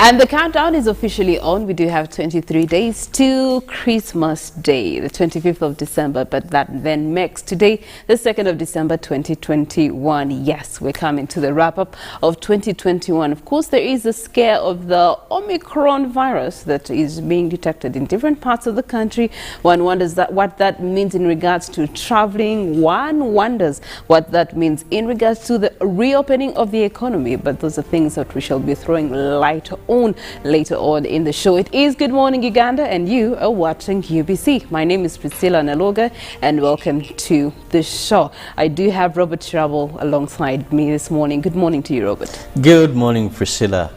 And the countdown is officially on. We do have 23 days to Christmas Day, the 25th of December, but that then makes today the 2nd of December 2021. Yes, we're coming to the wrap-up of 2021. Of course, there is a scare of the Omicron virus that is being detected in different parts of the country. One wonders what that means in regards to traveling. One wonders what that means in regards to the reopening of the economy. But those are things that we shall be throwing light on later on in the show. It is Good Morning Uganda and you are watching UBC. My name is Priscilla Naloga and welcome to the show. I do have Robert Trouble alongside me this morning. Good morning to you, Robert. Good morning, Priscilla.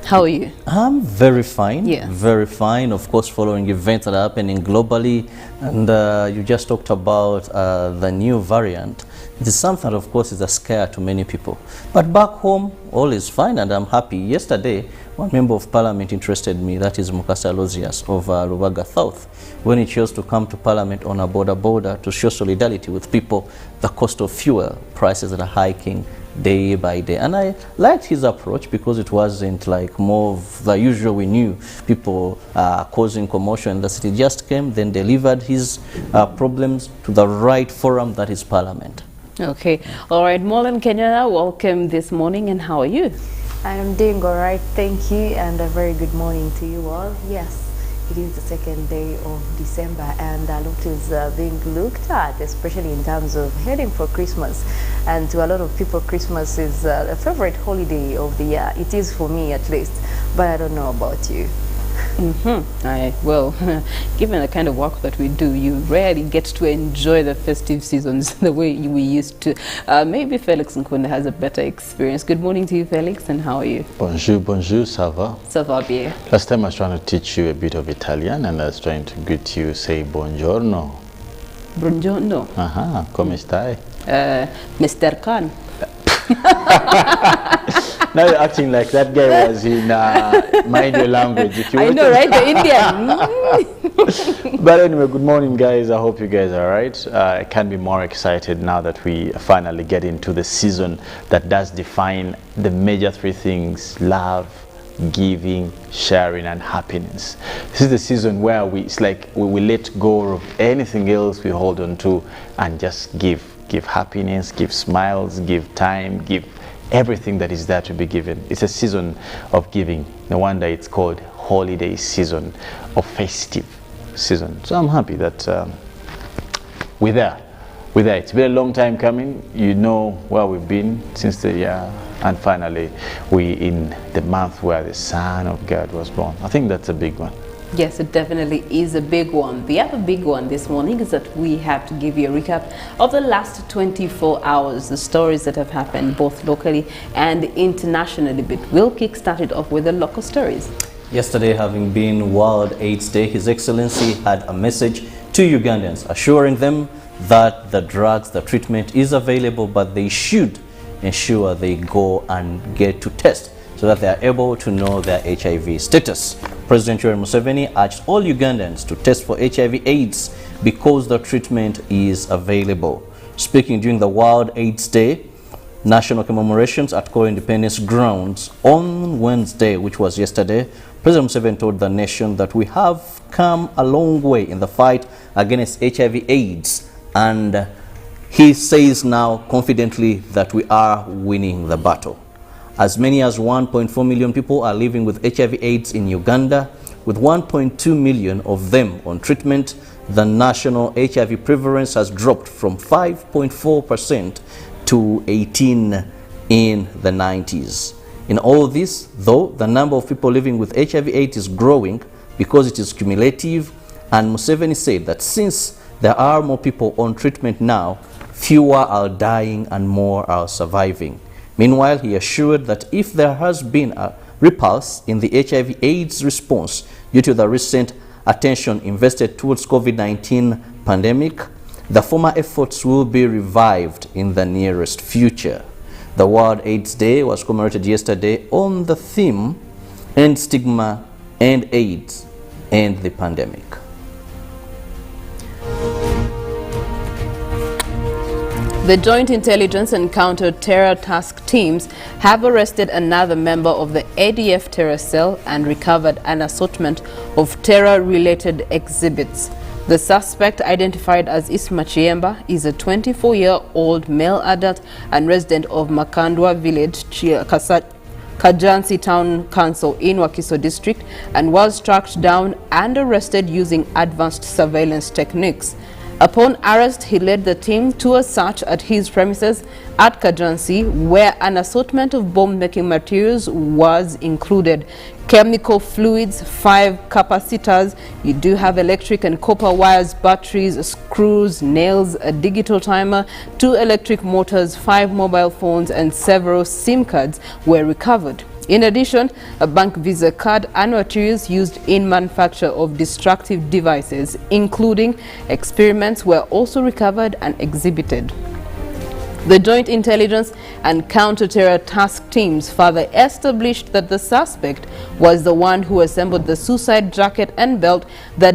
How are you? I'm very fine. Yeah. Very fine. Of course, following events that are happening globally. And you just talked about the new variant. It is something that, of course, is a scare to many people. But back home, all is fine and I'm happy. Yesterday, one member of parliament interested me, that is Mukasa Lozias of Rubaga South, when he chose to come to parliament on a border to show solidarity with people, the cost of fuel prices that are hiking day by day. And I liked his approach because it wasn't like more of the usual. We knew people causing commotion in the city. Just came, then delivered his problems to the right forum, that is parliament. Okay. All right, Molan Kenya, welcome this morning and how are you? I'm doing all right, thank you, and a very good morning to you all. Yes, it is the second day of December and a lot is being looked at, especially in terms of heading for Christmas. And to a lot of people, Christmas is a favorite holiday of the year. It is for me at least, but I don't know about you. Well, given the kind of work that we do, you rarely get to enjoy the festive seasons the way we used to. Maybe Felix Nkunda has a better experience. Good morning to you, Felix, and how are you? Bonjour, bonjour, ça va? Ça va bien. Last time I was trying to teach you a bit of Italian and I was trying to greet you, say buongiorno. Buongiorno. Aha, come stai? Mr. Khan. Now you're acting like that guy was in Mind Your Language. If you I know, right? The Indian. But anyway, good morning, guys. I hope you guys are right. I can't be more excited now that we finally get into the season that does define the major three things: love, giving, sharing, and happiness. This is the season where it's like we let go of anything else we hold on to and just give happiness, give smiles, give time, give everything that is there to be given. It's a season of giving. No wonder it's called holiday season or festive season. So I'm happy that we're there. It's been a long time coming. You know where we've been since the year, and finally we in the month where the Son of God was born. I think that's a big one. Yes, it definitely is a big one. The other big one this morning is that we have to give you a recap of the last 24 hours, the stories that have happened both locally and internationally. But we'll kickstart it off with the local stories. Yesterday, having been World AIDS Day, His Excellency had a message to Ugandans, assuring them that the drugs, the treatment is available, but they should ensure they go and get to test so that they are able to know their HIV status. President Yoweri Museveni urged all Ugandans to test for HIV/AIDS because the treatment is available. Speaking during the World AIDS Day national commemorations at Core Independence Grounds on Wednesday, which was yesterday, President Museveni told the nation that we have come a long way in the fight against HIV/AIDS, and he says now confidently that we are winning the battle. As many as 1.4 million people are living with HIV/AIDS in Uganda, with 1.2 million of them on treatment. The national HIV prevalence has dropped from 5.4% to 18% in the 90s. In all this, though, the number of people living with HIV/AIDS is growing because it is cumulative, and Museveni said that since there are more people on treatment now, fewer are dying and more are surviving. Meanwhile, he assured that if there has been a repulse in the HIV/AIDS response due to the recent attention invested towards COVID-19 pandemic, the former efforts will be revived in the nearest future. The World AIDS Day was commemorated yesterday on the theme End Stigma, End AIDS, End the Pandemic. The Joint Intelligence and Counter-Terror Task Teams have arrested another member of the ADF terror cell and recovered an assortment of terror-related exhibits. The suspect, identified as Isma Chiemba, is a 24-year-old male adult and resident of Makandwa Village, Kajansi Town Council in Wakiso District, and was tracked down and arrested using advanced surveillance techniques. Upon arrest, he led the team to a search at his premises at Kajansi, where an assortment of bomb-making materials was included. Chemical fluids, 5 capacitors, you do have electric and copper wires, batteries, screws, nails, a digital timer, 2 electric motors, 5 mobile phones, and several SIM cards were recovered. In addition, a bank Visa card and materials used in manufacture of destructive devices, including experiments, were also recovered and exhibited. The Joint Intelligence and Counter-Terror Task Teams further established that the suspect was the one who assembled the suicide jacket and belt that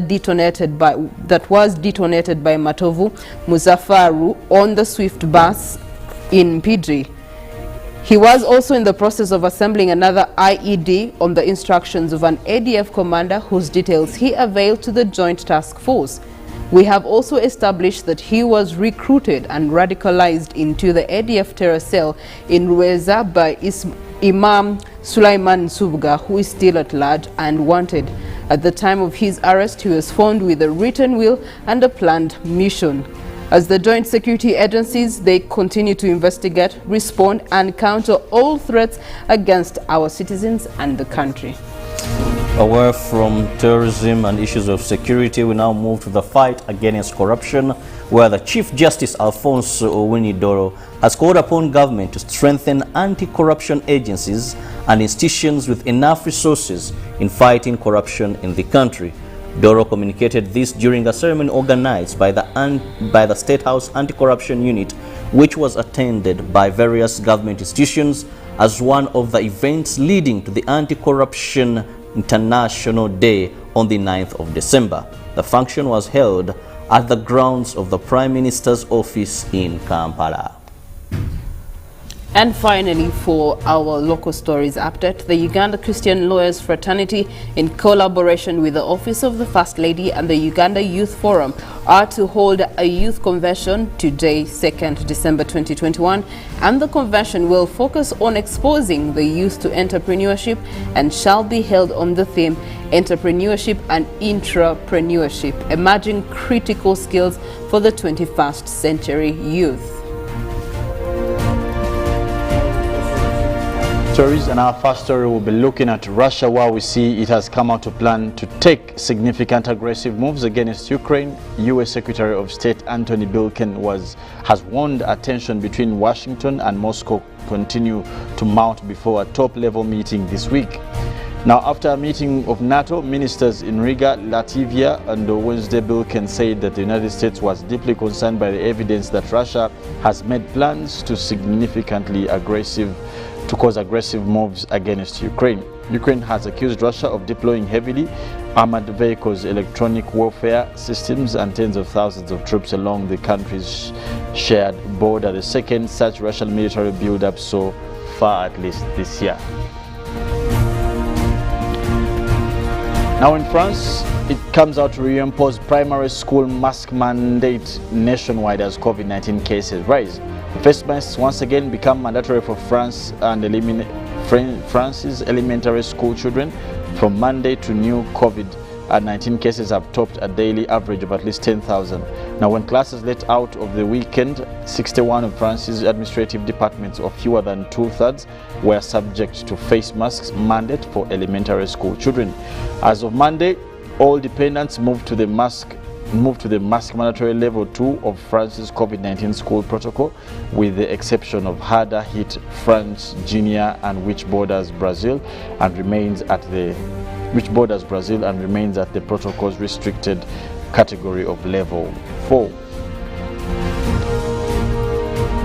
was detonated by Matovu Muzafaru on the Swift bus in Pidri. He was also in the process of assembling another IED on the instructions of an ADF commander whose details he availed to the Joint Task Force. We have also established that he was recruited and radicalized into the ADF terror cell in Ruweza by Imam Sulaiman Subga, who is still at large and wanted. At the time of his arrest, he was found with a written will and a planned mission. As the joint security agencies, they continue to investigate, respond, and counter all threats against our citizens and the country. Away from terrorism and issues of security, we now move to the fight against corruption, where the Chief Justice Alfonso Owini-Doro has called upon government to strengthen anti-corruption agencies and institutions with enough resources in fighting corruption in the country. Doro communicated this during a ceremony organized by the State House Anti-Corruption Unit, which was attended by various government institutions as one of the events leading to the Anti-Corruption International Day on the 9th of December. The function was held at the grounds of the Prime Minister's office in Kampala. And finally, for our local stories update, the Uganda Christian Lawyers Fraternity, in collaboration with the Office of the First Lady and the Uganda Youth Forum, are to hold a youth convention today, 2nd December 2021, and the convention will focus on exposing the youth to entrepreneurship and shall be held on the theme Entrepreneurship and Intrapreneurship, Emerging Critical Skills for the 21st Century Youth. Stories, and our first story will be looking at Russia, where we see it has come out to plan to take significant aggressive moves against Ukraine. U.S. Secretary of State Antony Blinken has warned tension between Washington and Moscow continue to mount before a top-level meeting this week. Now, after a meeting of NATO ministers in Riga, Latvia, on Wednesday, Blinken said that the United States was deeply concerned by the evidence that Russia has made plans to cause aggressive moves against Ukraine. Ukraine has accused Russia of deploying heavily armored vehicles, electronic warfare systems, and tens of thousands of troops along the country's shared border, the second such Russian military build-up so far, at least this year. Now in France, it comes out to reimpose primary school mask mandate nationwide as COVID-19 cases rise. Face masks once again become mandatory for France and France's elementary school children from Monday to new COVID-19 cases have topped a daily average of at least 10,000. Now, when classes let out of the weekend, 61 of France's administrative departments, or fewer than 2/3, were subject to face masks mandate for elementary school children. As of Monday, all dependents moved to the mask mandatory level 2 of France's COVID-19 school protocol, with the exception of harder hit France Junior, and which borders Brazil and remains at the protocol's restricted category of level 4.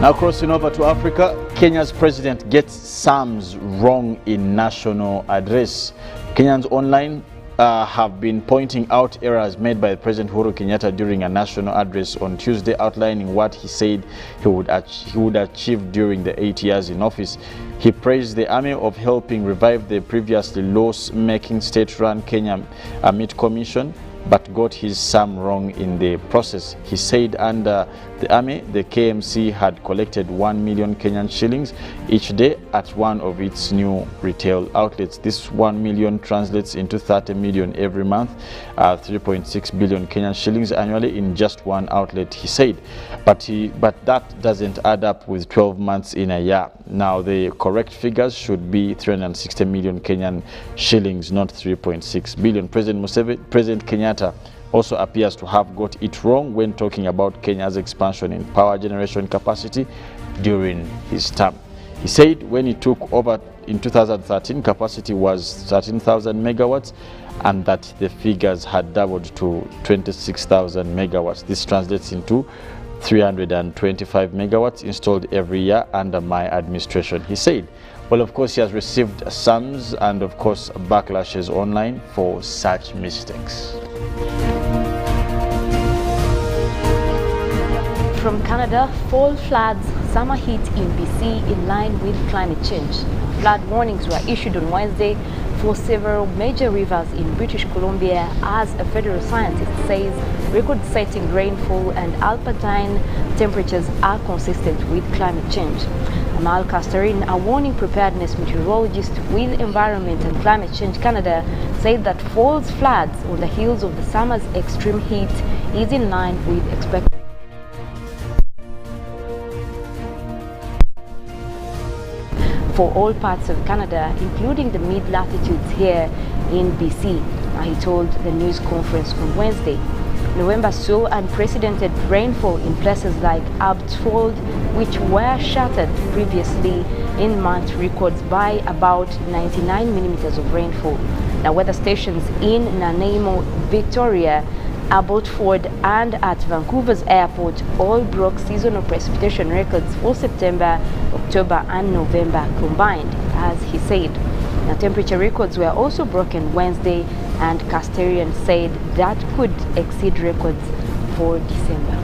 Now crossing over to Africa, Kenya's president gets Psalms wrong in national address. Kenya's online have been pointing out errors made by President Uhuru Kenyatta during a national address on Tuesday, outlining what he said he would achieve during the 8 years in office. He praised the army of helping revive the previously loss-making state-run Kenya Meat Commission, but got his sum wrong in the process. He said under the army, the KMC had collected 1 million Kenyan shillings each day at one of its new retail outlets. This 1 million translates into 30 million every month, 3.6 billion Kenyan shillings annually in just one outlet, he said. But that doesn't add up with 12 months in a year. Now, the correct figures should be 360 million Kenyan shillings, not 3.6 billion. President Kenyatta also appears to have got it wrong when talking about Kenya's expansion in power generation capacity during his term. He said when he took over in 2013, capacity was 13,000 megawatts, and that the figures had doubled to 26,000 megawatts. This translates into 325 megawatts installed every year under my administration, he said. Well, of course, he has received sums and, of course, backlashes online for such mistakes. From Canada, fall floods, summer heat in BC in line with climate change. Flood warnings were issued on Wednesday for several major rivers in British Columbia as a federal scientist says record-setting rainfall and alpine temperatures are consistent with climate change. Amal Castarin, a warning preparedness meteorologist with Environment and Climate Change Canada, said that fall's floods on the heels of the summer's extreme heat is in line with expectations. For all parts of Canada, including the mid-latitudes here in BC, he told the news conference on Wednesday. November saw unprecedented rainfall in places like Abbotsford, which were shattered previously in March records by about 99 millimeters of rainfall. Now, weather stations in Nanaimo, Victoria, Abbotsford and at Vancouver's airport all broke seasonal precipitation records for September, October and November combined, as he said. Now, temperature records were also broken Wednesday, and Casterian said that could exceed records for December.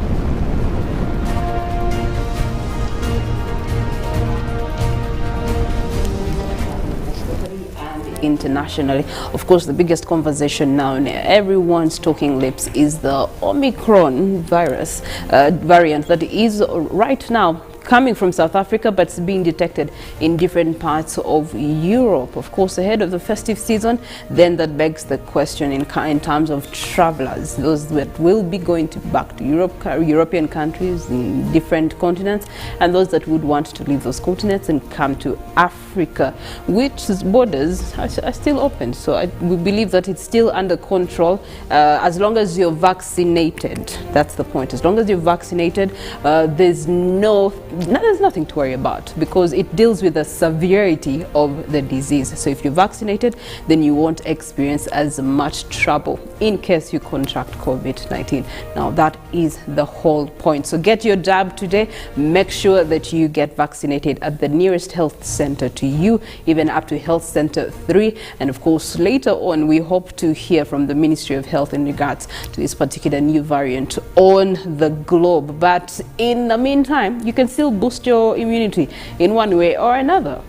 Internationally, of course, the biggest conversation now in everyone's talking lips is the Omicron virus variant that is right now coming from South Africa, but it's being detected in different parts of Europe. Of course, ahead of the festive season, then that begs the question in terms of travelers, those that will be going back to Europe, European countries in different continents, and those that would want to leave those continents and come to Africa, which borders are still open. So we believe that it's still under control as long as you're vaccinated. That's the point. As long as you're vaccinated, there's nothing to worry about, because it deals with the severity of the disease. So if you're vaccinated, then you won't experience as much trouble in case you contract COVID-19. Now, that is the whole point. So get your jab today. Make sure that you get vaccinated at the nearest health center to you, even up to Health Center 3. And of course, later on, we hope to hear from the Ministry of Health in regards to this particular new variant on the globe. But in the meantime, you can still boost your immunity in one way or another.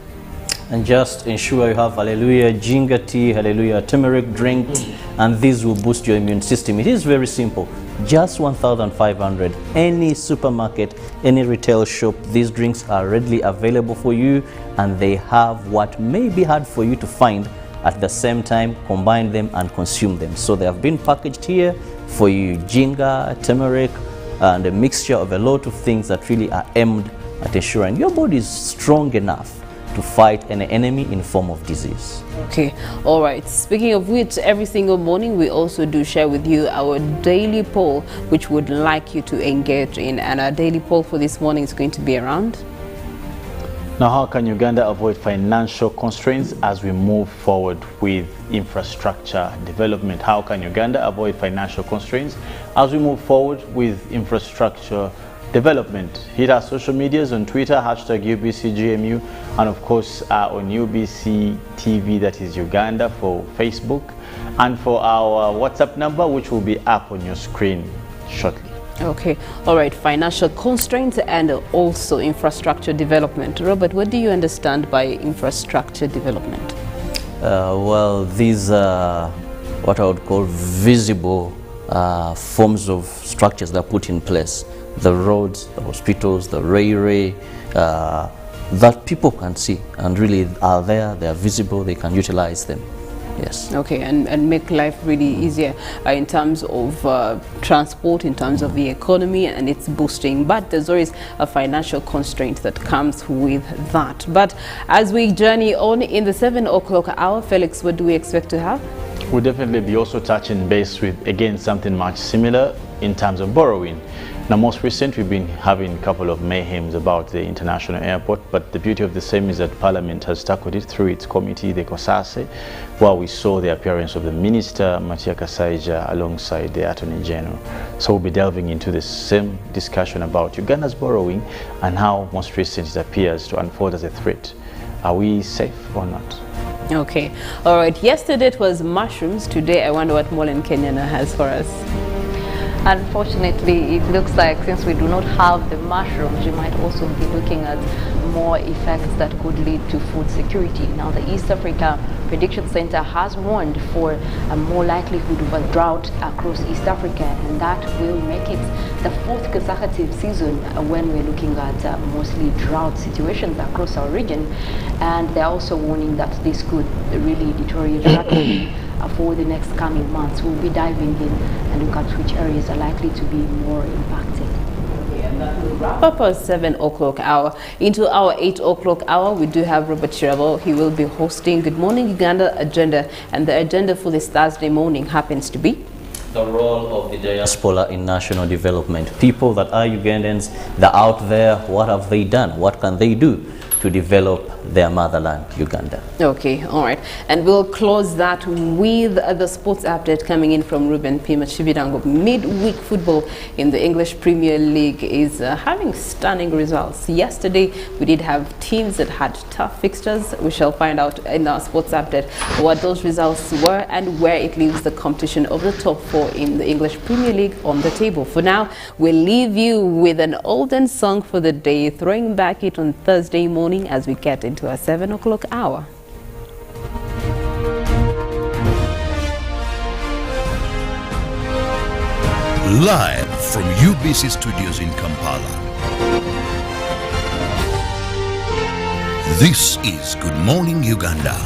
And just ensure you have hallelujah ginger tea, hallelujah turmeric drink, and these will boost your immune system. It is very simple. Just 1,500. Any supermarket, any retail shop, these drinks are readily available for you, and they have what may be hard for you to find. At the same time, combine them and consume them. So they have been packaged here for you: ginger, turmeric, and a mixture of a lot of things that really are aimed at ensuring your body is strong enough to fight an enemy in form of disease. Okay, all right. Speaking of which, every single morning we also do share with you our daily poll, which would like you to engage in. And our daily poll for this morning is going to be around: now, how can Uganda avoid financial constraints as we move forward with infrastructure development? How can Uganda avoid financial constraints as we move forward with infrastructure development. Hit our social medias on Twitter, hashtag UBCGMU, and of course on UBC TV, that is Uganda, for Facebook, and for our WhatsApp number, which will be up on your screen shortly. Okay, all right, financial constraints and also infrastructure development. Robert, what do you understand by infrastructure development? Well, these are what I would call visible forms of structures that are put in place. The roads, the hospitals, the railway, that people can see and really are there, they are visible, they can utilize them. Yes. Okay, and make life really easier in terms of transport, in terms of the economy, and it's boosting. But there's always a financial constraint that comes with that. But as we journey on in the 7 o'clock hour, Felix, what do we expect to have? We'll definitely be also touching base with, again, something much similar in terms of borrowing. Now, most recent, we've been having a couple of mayhems about the international airport, but the beauty of the same is that Parliament has tackled it through its committee, the COSASE, where we saw the appearance of the Minister, Matia Kasaija, alongside the Attorney General. So we'll be delving into the same discussion about Uganda's borrowing and how most recent it appears to unfold as a threat. Are we safe or not? Okay, all right. Yesterday it was mushrooms. Today I wonder what Molen Kenyana has for us. Unfortunately, it looks like since we do not have the mushrooms, we might also be looking at more effects that could lead to food security. Now, the East Africa Prediction Center has warned for a more likelihood of a drought across East Africa, and that will make it the 4th consecutive season when we're looking at mostly drought situations across our region. And they're also warning that this could really deteriorate rapidly for the next coming months. We'll be diving in and look at which areas are likely to be more impacted. Wrap up our 7 o'clock hour. Into our 8 o'clock hour, we do have Robert Chirabo. He will be hosting Good Morning Uganda Agenda, and the agenda for this Thursday morning happens to be the role of the diaspora in national development. People that are Ugandans, they're out there, what have they done? What can they do to develop their motherland, Uganda? Okay, all right. And we'll close that with the sports update coming in from Ruben Pima Chibidango. Midweek football in the English Premier League is having stunning results. Yesterday, we did have teams that had tough fixtures. We shall find out in our sports update what those results were and where it leaves the competition of the top 4 in the English Premier League on the table. For now, we'll leave you with an olden song for the day, throwing back it on Thursday morning as we get into our 7 o'clock hour. Live from UBC Studios in Kampala. This is Good Morning Uganda.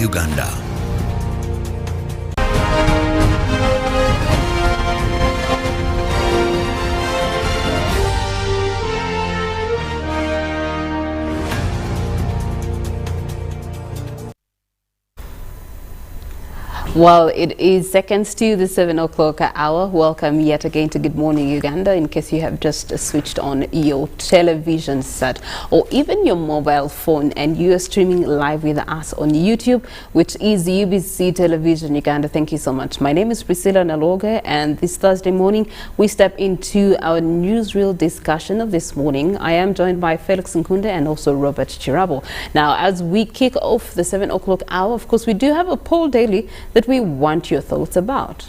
Uganda. Well, it is seconds to the 7 o'clock hour. Welcome yet again to Good Morning Uganda. In case you have just switched on your television set or even your mobile phone and you are streaming live with us on YouTube, which is UBC Television Uganda. Thank you so much. My name is Priscilla Naloga, and this Thursday morning we step into our newsreel discussion of this morning. I am joined by Felix Nkunda and also Robert Chirabo. Now, as we kick off the 7 o'clock hour, of course, we do have a poll daily that we want your thoughts about.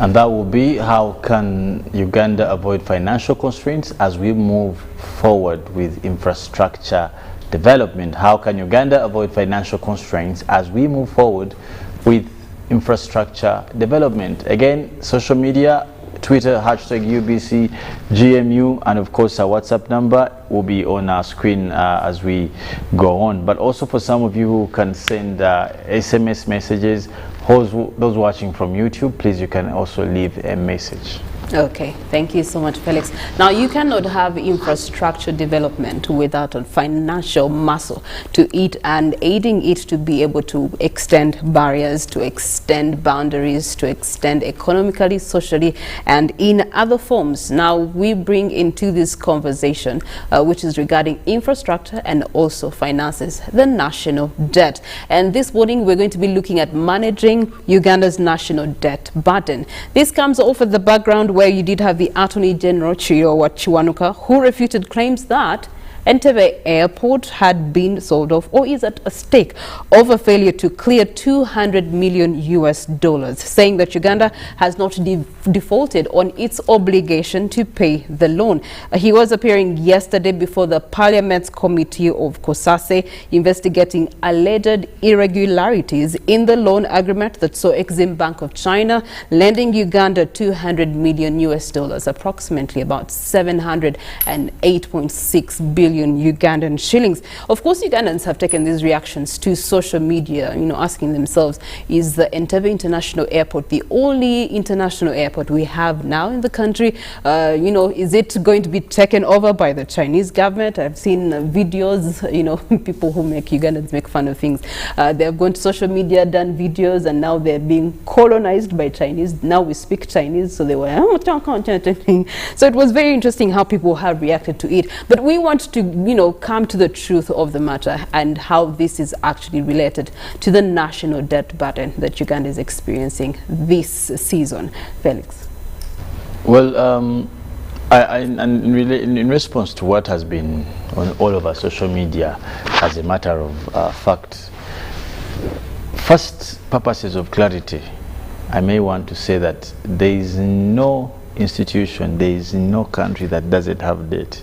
And that will be, how can Uganda avoid financial constraints as we move forward with infrastructure development? How can Uganda avoid financial constraints as we move forward with infrastructure development? Again, social media, Twitter, hashtag UBC GMU, and of course our WhatsApp number will be on our screen as we go on. But also for some of you who can send SMS messages, those watching from YouTube, please, you can also leave a message. Okay, thank you so much, Felix. Now, you cannot have infrastructure development without a financial muscle to it and aiding it to be able to extend barriers, to extend boundaries, to extend economically, socially, and in other forms. Now, we bring into this conversation, which is regarding infrastructure and also finances, the national debt. And this morning, we're going to be looking at managing Uganda's national debt burden. This comes off of the background where you did have the Attorney General Chiyowa Chiwanuka, who refuted claims that Entebbe Airport had been sold off or is at a stake over failure to clear $200 million, saying that Uganda has not defaulted on its obligation to pay the loan. He was appearing yesterday before the Parliament's Committee of Kosase, investigating alleged irregularities in the loan agreement that saw Exim Bank of China lending Uganda $200 million, approximately about 708.6 billion Ugandan shillings. Of course, Ugandans have taken these reactions to social media, asking themselves, is the Entebbe International Airport the only international airport we have now in the country? Is it going to be taken over by the Chinese government? I've seen videos, people who make Ugandans make fun of things. They have gone to social media, done videos, and now they're being colonized by Chinese. Now we speak Chinese, so they were, so it was very interesting how people have reacted to it. But we want to come to the truth of the matter and how this is actually related to the national debt burden that Uganda is experiencing this season. Felix. Well, in response to what has been on all over social media, as a matter of fact, first, purposes of clarity, I may want to say that there is no institution, there is no country that doesn't have debt.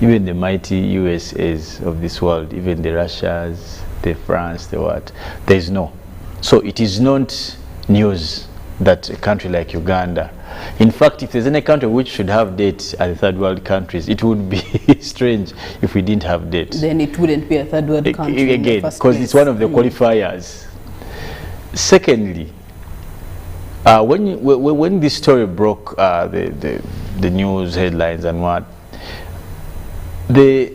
Even the mighty USAs of this world, even the Russias, the France, the what, there is no. So it is not news that a country like Uganda, in fact, if there's any country which should have debt as third world countries, it would be strange if we didn't have debt. Then it wouldn't be a third world country again, because it's one of the qualifiers. Secondly, when this story broke, the news headlines and what, the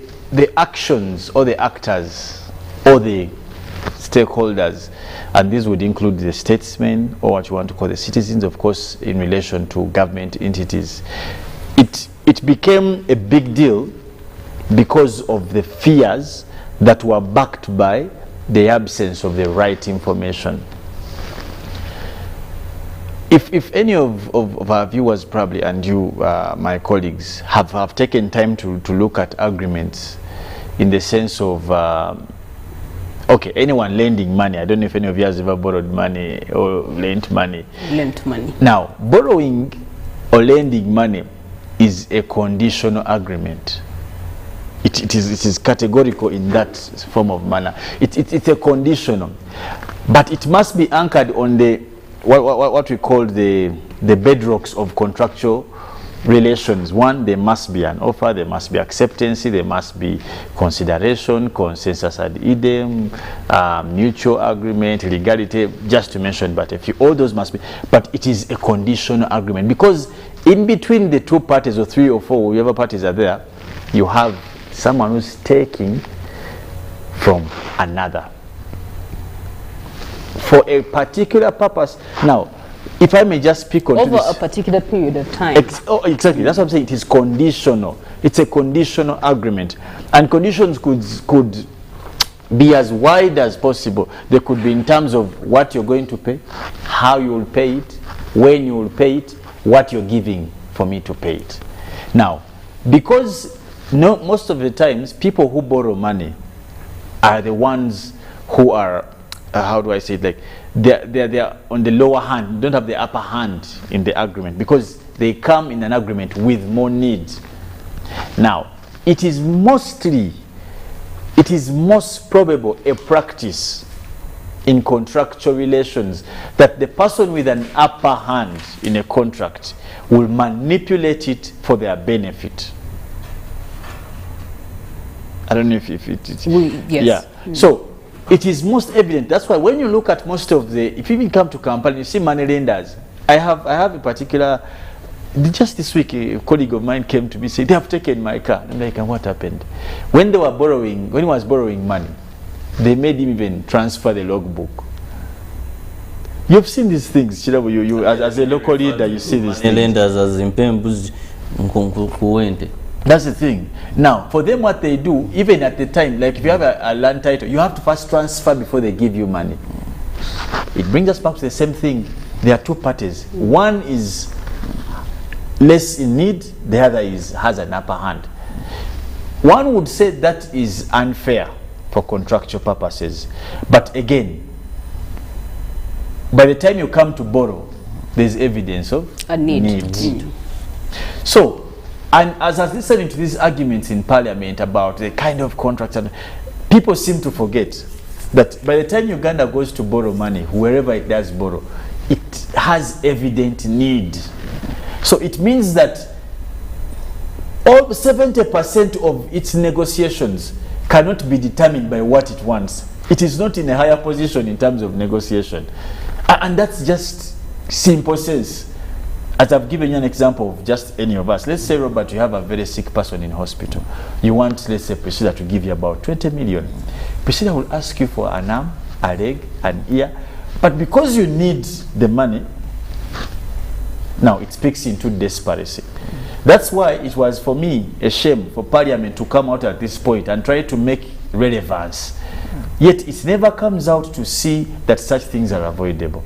actions or the actors or the stakeholders, and these would include the statesmen or what you want to call the citizens, of course, in relation to government entities, it became a big deal because of the fears that were backed by the absence of the right information. If any of our viewers probably, and you, my colleagues, have taken time to look at agreements in the sense of, okay, anyone lending money, I don't know if any of you has ever borrowed money or lent money. Lent money. Now, borrowing or lending money is a conditional agreement. It is categorical in that form of manner. It's a conditional, but it must be anchored on the what we call the bedrocks of contractual relations. One, there must be an offer, there must be acceptance, there must be consideration, consensus ad idem, mutual agreement, legality, just to mention but a few. All those must be, but it is a conditional agreement, because in between the two parties, or three or four, whoever parties are there, you have someone who's taking from another for a particular purpose. Now, if I may just speak on over a particular period of time. Exactly, that's what I'm saying. It is conditional. It's a conditional agreement, and conditions could be as wide as possible. They could be in terms of what you're going to pay, how you will pay it, when you will pay it, what you're giving for me to pay it. Now, because most of the times people who borrow money are the ones who are how do I say it, like they're on the lower hand, don't have the upper hand in the agreement, because they come in an agreement with more needs. Now, it is most probable a practice in contractual relations that the person with an upper hand in a contract will manipulate it for their benefit. I don't know if it yes. Yeah. So it is most evident. That's why when you look at most of if you even come to Kampala, you see money lenders. I have a particular, just this week, a colleague of mine came to me and said, they have taken my car. I'm like, and what happened? When he was borrowing money, they made him even transfer the logbook. You've seen these things, you as a local leader, you see these things. Lenders as impembus nkuwente. That's the thing. Now, for them, what they do, even at the time, like if you have a land title, you have to first transfer before they give you money. It brings us back to the same thing. There are two parties. One is less in need, the other has an upper hand. One would say that is unfair for contractual purposes. But again, by the time you come to borrow, there's evidence of a need. So, and as I was listening to these arguments in Parliament about the kind of contracts, and people seem to forget that by the time Uganda goes to borrow money, wherever it does borrow, it has evident need. So it means that all 70% of its negotiations cannot be determined by what it wants. It is not in a higher position in terms of negotiation. And that's just simple sense. As I've given you an example of just any of us. Let's say, Robert, you have a very sick person in hospital. You want, let's say, Priscilla to give you about 20 million. Priscilla will ask you for an arm, a leg, an ear. But because you need the money, now it speaks into desperation. That's why it was, for me, a shame for Parliament to come out at this point and try to make relevance. Yet it never comes out to see that such things are avoidable.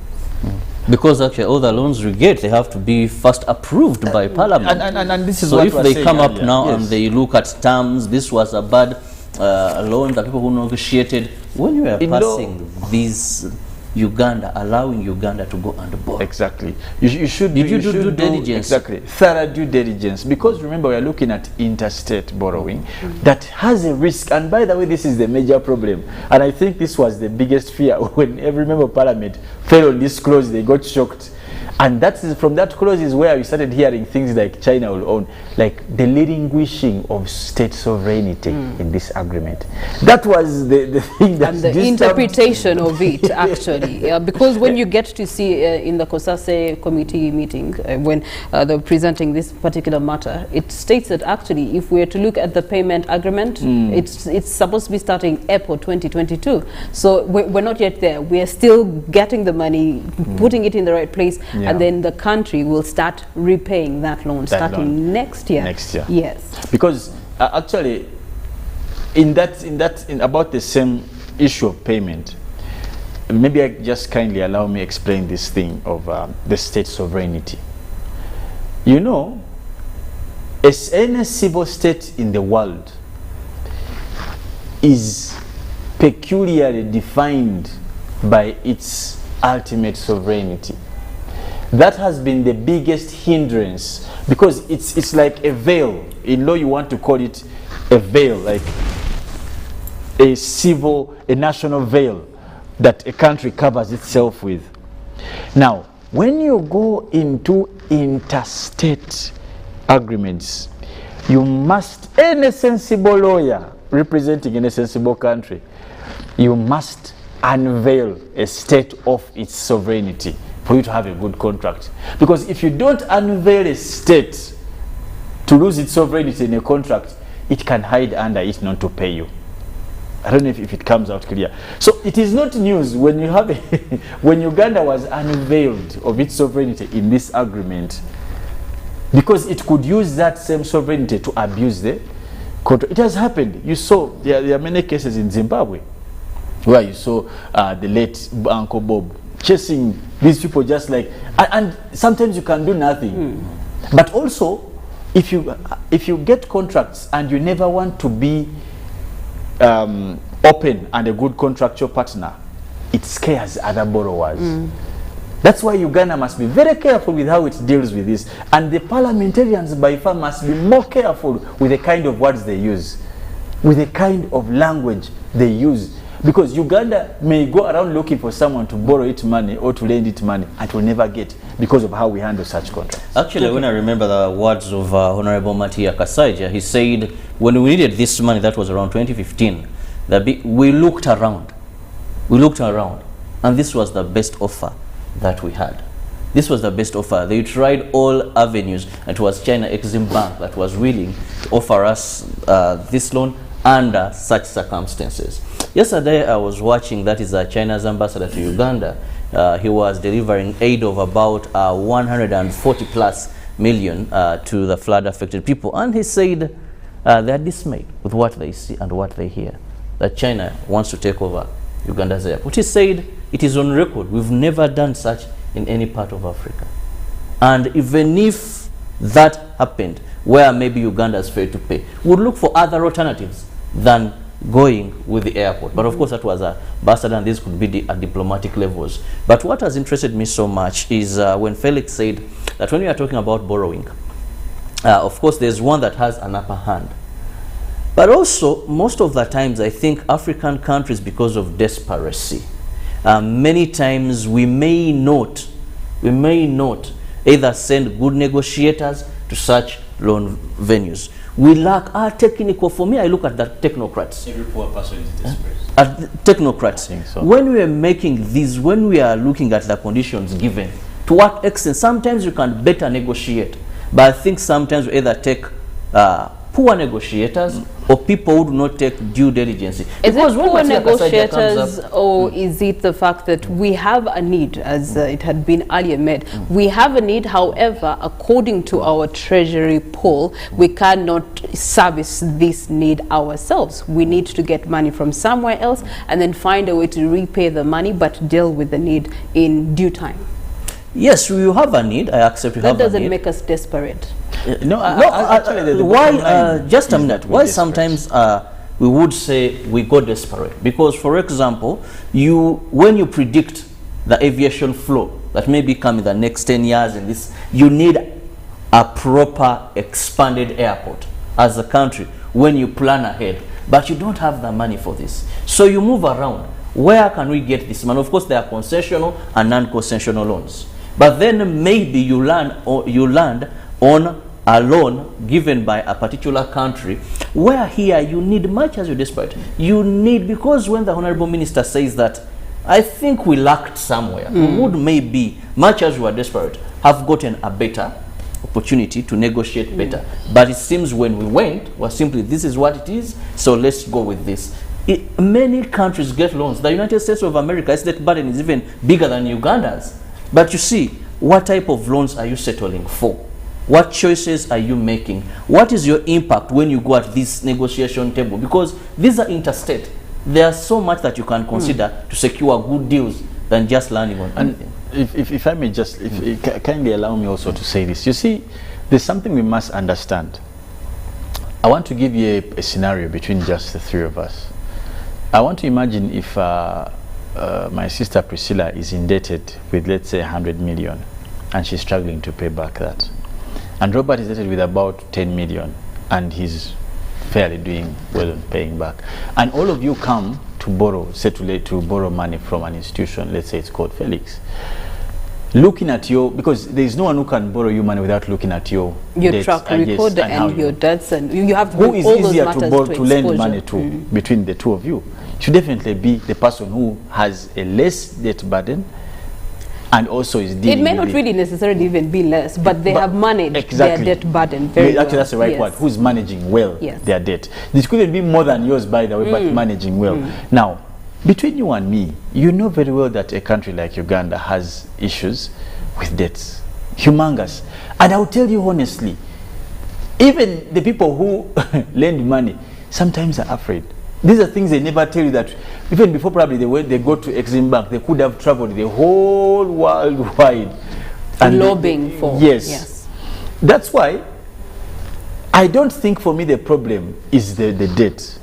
Because actually all the loans we get, they have to be first approved by Parliament. And this is so what if they come up earlier. now Yes. and they look at terms, this was a bad loan that people who negotiated. When you are passing these Uganda, allowing Uganda to go and borrow. Exactly. You should Did you do do due diligence? Exactly. Thorough due diligence. Because remember, we are looking at interstate borrowing that has a risk. And by the way, this is the major problem. And I think this was the biggest fear when every member of Parliament fell on this clause, they got shocked. And that is from that clause is where we started hearing things like China will own, like the relinquishing of state sovereignty in this agreement. That was the thing that... And the interpretation of it, actually. Because when you get to see in the COSASE committee meeting, when they're presenting this particular matter, it states that actually, if we are to look at the payment agreement, it's supposed to be starting April 2022. So we're not yet there. We are still getting the money, putting it in the right place, and then the country will start repaying that loan starting next year. Next year. Yes. Because actually, in about the same issue of payment, maybe just kindly allow me explain this thing of the state sovereignty. You know, as any civil state in the world is peculiarly defined by its ultimate sovereignty. That has been the biggest hindrance, because it's like a veil. In law, you want to call it a veil, like a national veil that a country covers itself with. Now, when you go into interstate agreements, you must, any sensible lawyer representing any sensible country, you must unveil a state of its sovereignty for you to have a good contract. Because if you don't unveil a state to lose its sovereignty in a contract, it can hide under it not to pay you. I don't know if it comes out clear. So it is not news when you have when Uganda was unveiled of its sovereignty in this agreement, because it could use that same sovereignty to abuse the contract. It has happened. You saw there are many cases in Zimbabwe where you saw the late Uncle Bob chasing these people just like, and sometimes you can do nothing. But also, if you get contracts and you never want to be open and a good contractual partner, it scares other borrowers. That's why Uganda must be very careful with how it deals with this, and the parliamentarians by far must be more careful with the kind of words they use, with the kind of language they use, because Uganda may go around looking for someone to borrow it money or to lend it money and will never get, because of how we handle such contracts. Actually, when I remember the words of Honorable Matia Kasaija, he said, when we needed this money, that was around 2015, we looked around. We looked around, and this was the best offer that we had. This was the best offer. They tried all avenues, and it was China Exim Bank that was willing to offer us this loan under such circumstances. Yesterday, I was watching, that is China's ambassador to Uganda. He was delivering aid of about 140+ million to the flood-affected people, and he said they are dismayed with what they see and what they hear, that China wants to take over Uganda's airport. He said it is on record, we've never done such in any part of Africa. And even if that happened, where maybe Uganda is failed to pay, we would look for other alternatives than going with the airport. But of course that was a bastard, and this could be at diplomatic levels. But what has interested me so much is when Felix said that when we are talking about borrowing, of course there's one that has an upper hand. But also, most of the times, I think African countries, because of desperacy, many times we may not either send good negotiators to such loan venues. We lack our technical. For me, I look at the technocrats. Every poor person is desperate. Technocrats. So. When we are making these, when we are looking at the conditions given, to what extent? Sometimes you can better negotiate, but I think sometimes we either take poor negotiators or people who do not take due diligence. Is Because it when poor Matia Kasaija negotiators, comes up, or is it the fact that we have a need, as it had been earlier made? We have a need, however, according to our treasury pool, we cannot service this need ourselves. We need to get money from somewhere else and then find a way to repay the money, but deal with the need in due time. yes, we have a need. I accept we That have a doesn't need. make us desperate. Actually, why just a minute, why sometimes we would say we go desperate? Because, for example, when you predict the aviation flow that may become in the next 10 years in this, you need a proper expanded airport as a country when you plan ahead, but you don't have the money for this, so you move around. Where can we get this money? Of course, there are concessional and non-concessional loans, but then maybe you land on a loan given by a particular country, where here you need, much as you're desperate, you need, because when the Honorable Minister says that, I think we lacked somewhere, we would maybe, much as we are desperate, have gotten a better opportunity to negotiate better. But it seems when we went, was simply, this is what it is, so let's go with this. Many countries get loans. The United States of America's debt burden is even bigger than Uganda's. But you see, what type of loans are you settling for? What choices are you making? What is your impact when you go at this negotiation table? Because these are interstate. There's so much that you can consider to secure good deals than just landing on anything. If I may just, kindly allow me also to say this. You see, there's something we must understand. I want to give you a scenario between just the three of us. I want to imagine if my sister Priscilla is indebted with, let's say, 100 million, and she's struggling to pay back that. And Robert is indebted with about 10 million, and he's fairly doing well on paying back. And all of you come to borrow, to borrow money from an institution, let's say it's called Felix. looking at your, because there is no one who can borrow you money without looking at your debts, track I guess, record and your debts, and you have to who bring is all those easier matters to lend exposure. money to between the two of you? It should definitely be the person who has a less debt burden and also is dealing It may with not really necessarily even be less, but they have managed their debt burden very well. Actually, that's the right word. Who's managing well their debt? This couldn't be more than yours, by the way, but managing well. Now, between you and me, you know very well that a country like Uganda has issues with debts, humongous. And I'll tell you honestly, even the people who lend money sometimes are afraid. These are things they never tell you, that even before probably they go to Exim Bank, they could have traveled the whole world wide. And lobbying for. Yes. That's why I don't think for me the problem is the debt.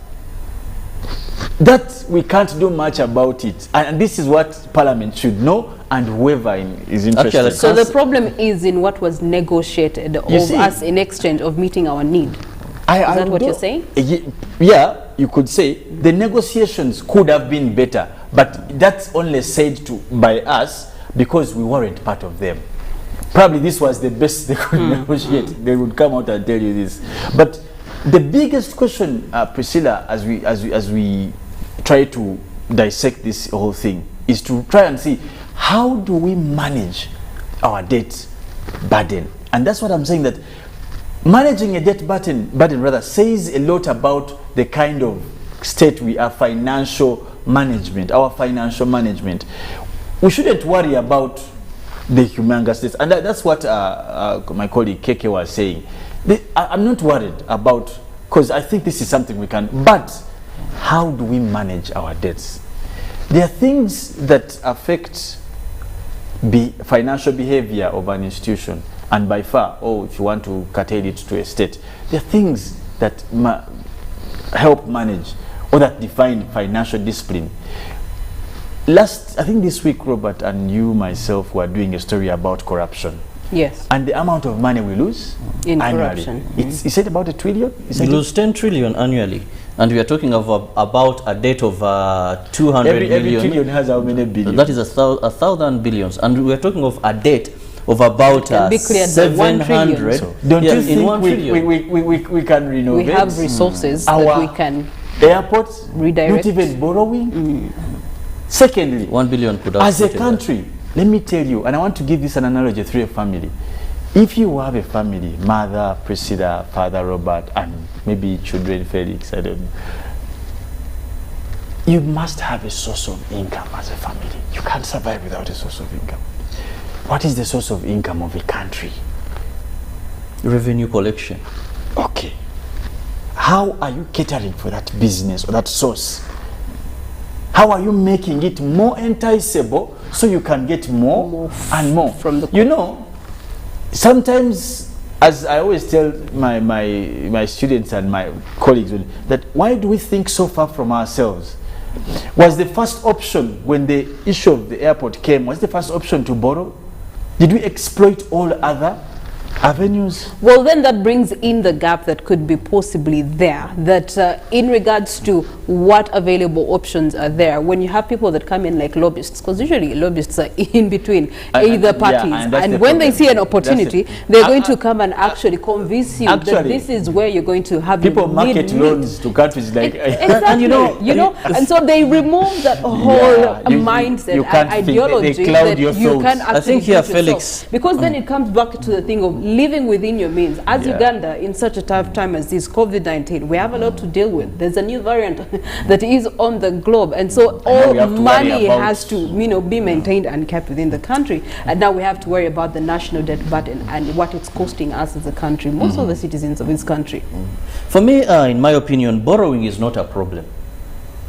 That we can't do much about it. And this is what Parliament should know, and whoever is interested. Actually, so the problem is in what was negotiated of us in exchange of meeting our need. Is that what you're saying? Yeah, you could say the negotiations could have been better, but that's only said by us because we weren't part of them. Probably this was the best they could negotiate. They would come out and tell you this. But the biggest question, Priscilla, as we try to dissect this whole thing, is to try and see how do we manage our debt burden. And that's what I'm saying, that managing a debt burden rather says a lot about the kind of state we are, financial management, our financial management. We shouldn't worry about the humongous debts, and that's what my colleague Keke was saying. I'm not worried about, because I think this is something we can, but how do we manage our debts? There are things that affect the financial behavior of an institution, and by far, if you want to curtail it to a state, there are things that help manage or that define financial discipline. I think this week, Robert, and you myself were doing a story about corruption. Yes. And the amount of money we lose in annually. Corruption. Is it about $1 trillion? We lose 10 trillion annually. And we are talking of about a debt of 200 million. Every trillion has how many billion? That is 1,000 billions. And we are talking of a debt of about 700. So don't you think we can renovate? We have resources that we can airports redirect. Not even borrowing. Secondly, 1 billion could have as a country, let me tell you, and I want to give this an analogy through a family. If you have a family, mother, Priscilla, father, Robert, and maybe children, Felix, I don't know, you must have a source of income as a family. You can't survive without a source of income. What is the source of income of a country? Revenue collection. Okay. How are you catering for that business or that source? How are you making it more enticable so you can get more and more from the? You know, sometimes, as I always tell my students and my colleagues, that why do we think so far from ourselves? Was the first option when the issue of the airport came, was the first option to borrow? Did we exploit all other avenues? Well, then that brings in the gap that could be possibly there, that in regards to what available options are there, when you have people that come in like lobbyists, because usually lobbyists are in between either parties, and when they see an opportunity, they're going to come and actually convince you that this is where you're going to have people market loans to countries like exactly, and you know, and so they remove that whole mindset and ideology that you can actually. I think here, Felix, because then it comes back to the thing of living within your means. As Uganda, in such a tough time as this COVID-19, we have a lot to deal with. There's a new variant that is on the globe, and so all money has to be maintained and kept within the country. And now we have to worry about the national debt burden and what it's costing us as a country, most of the citizens of this country. For me, in my opinion, borrowing is not a problem.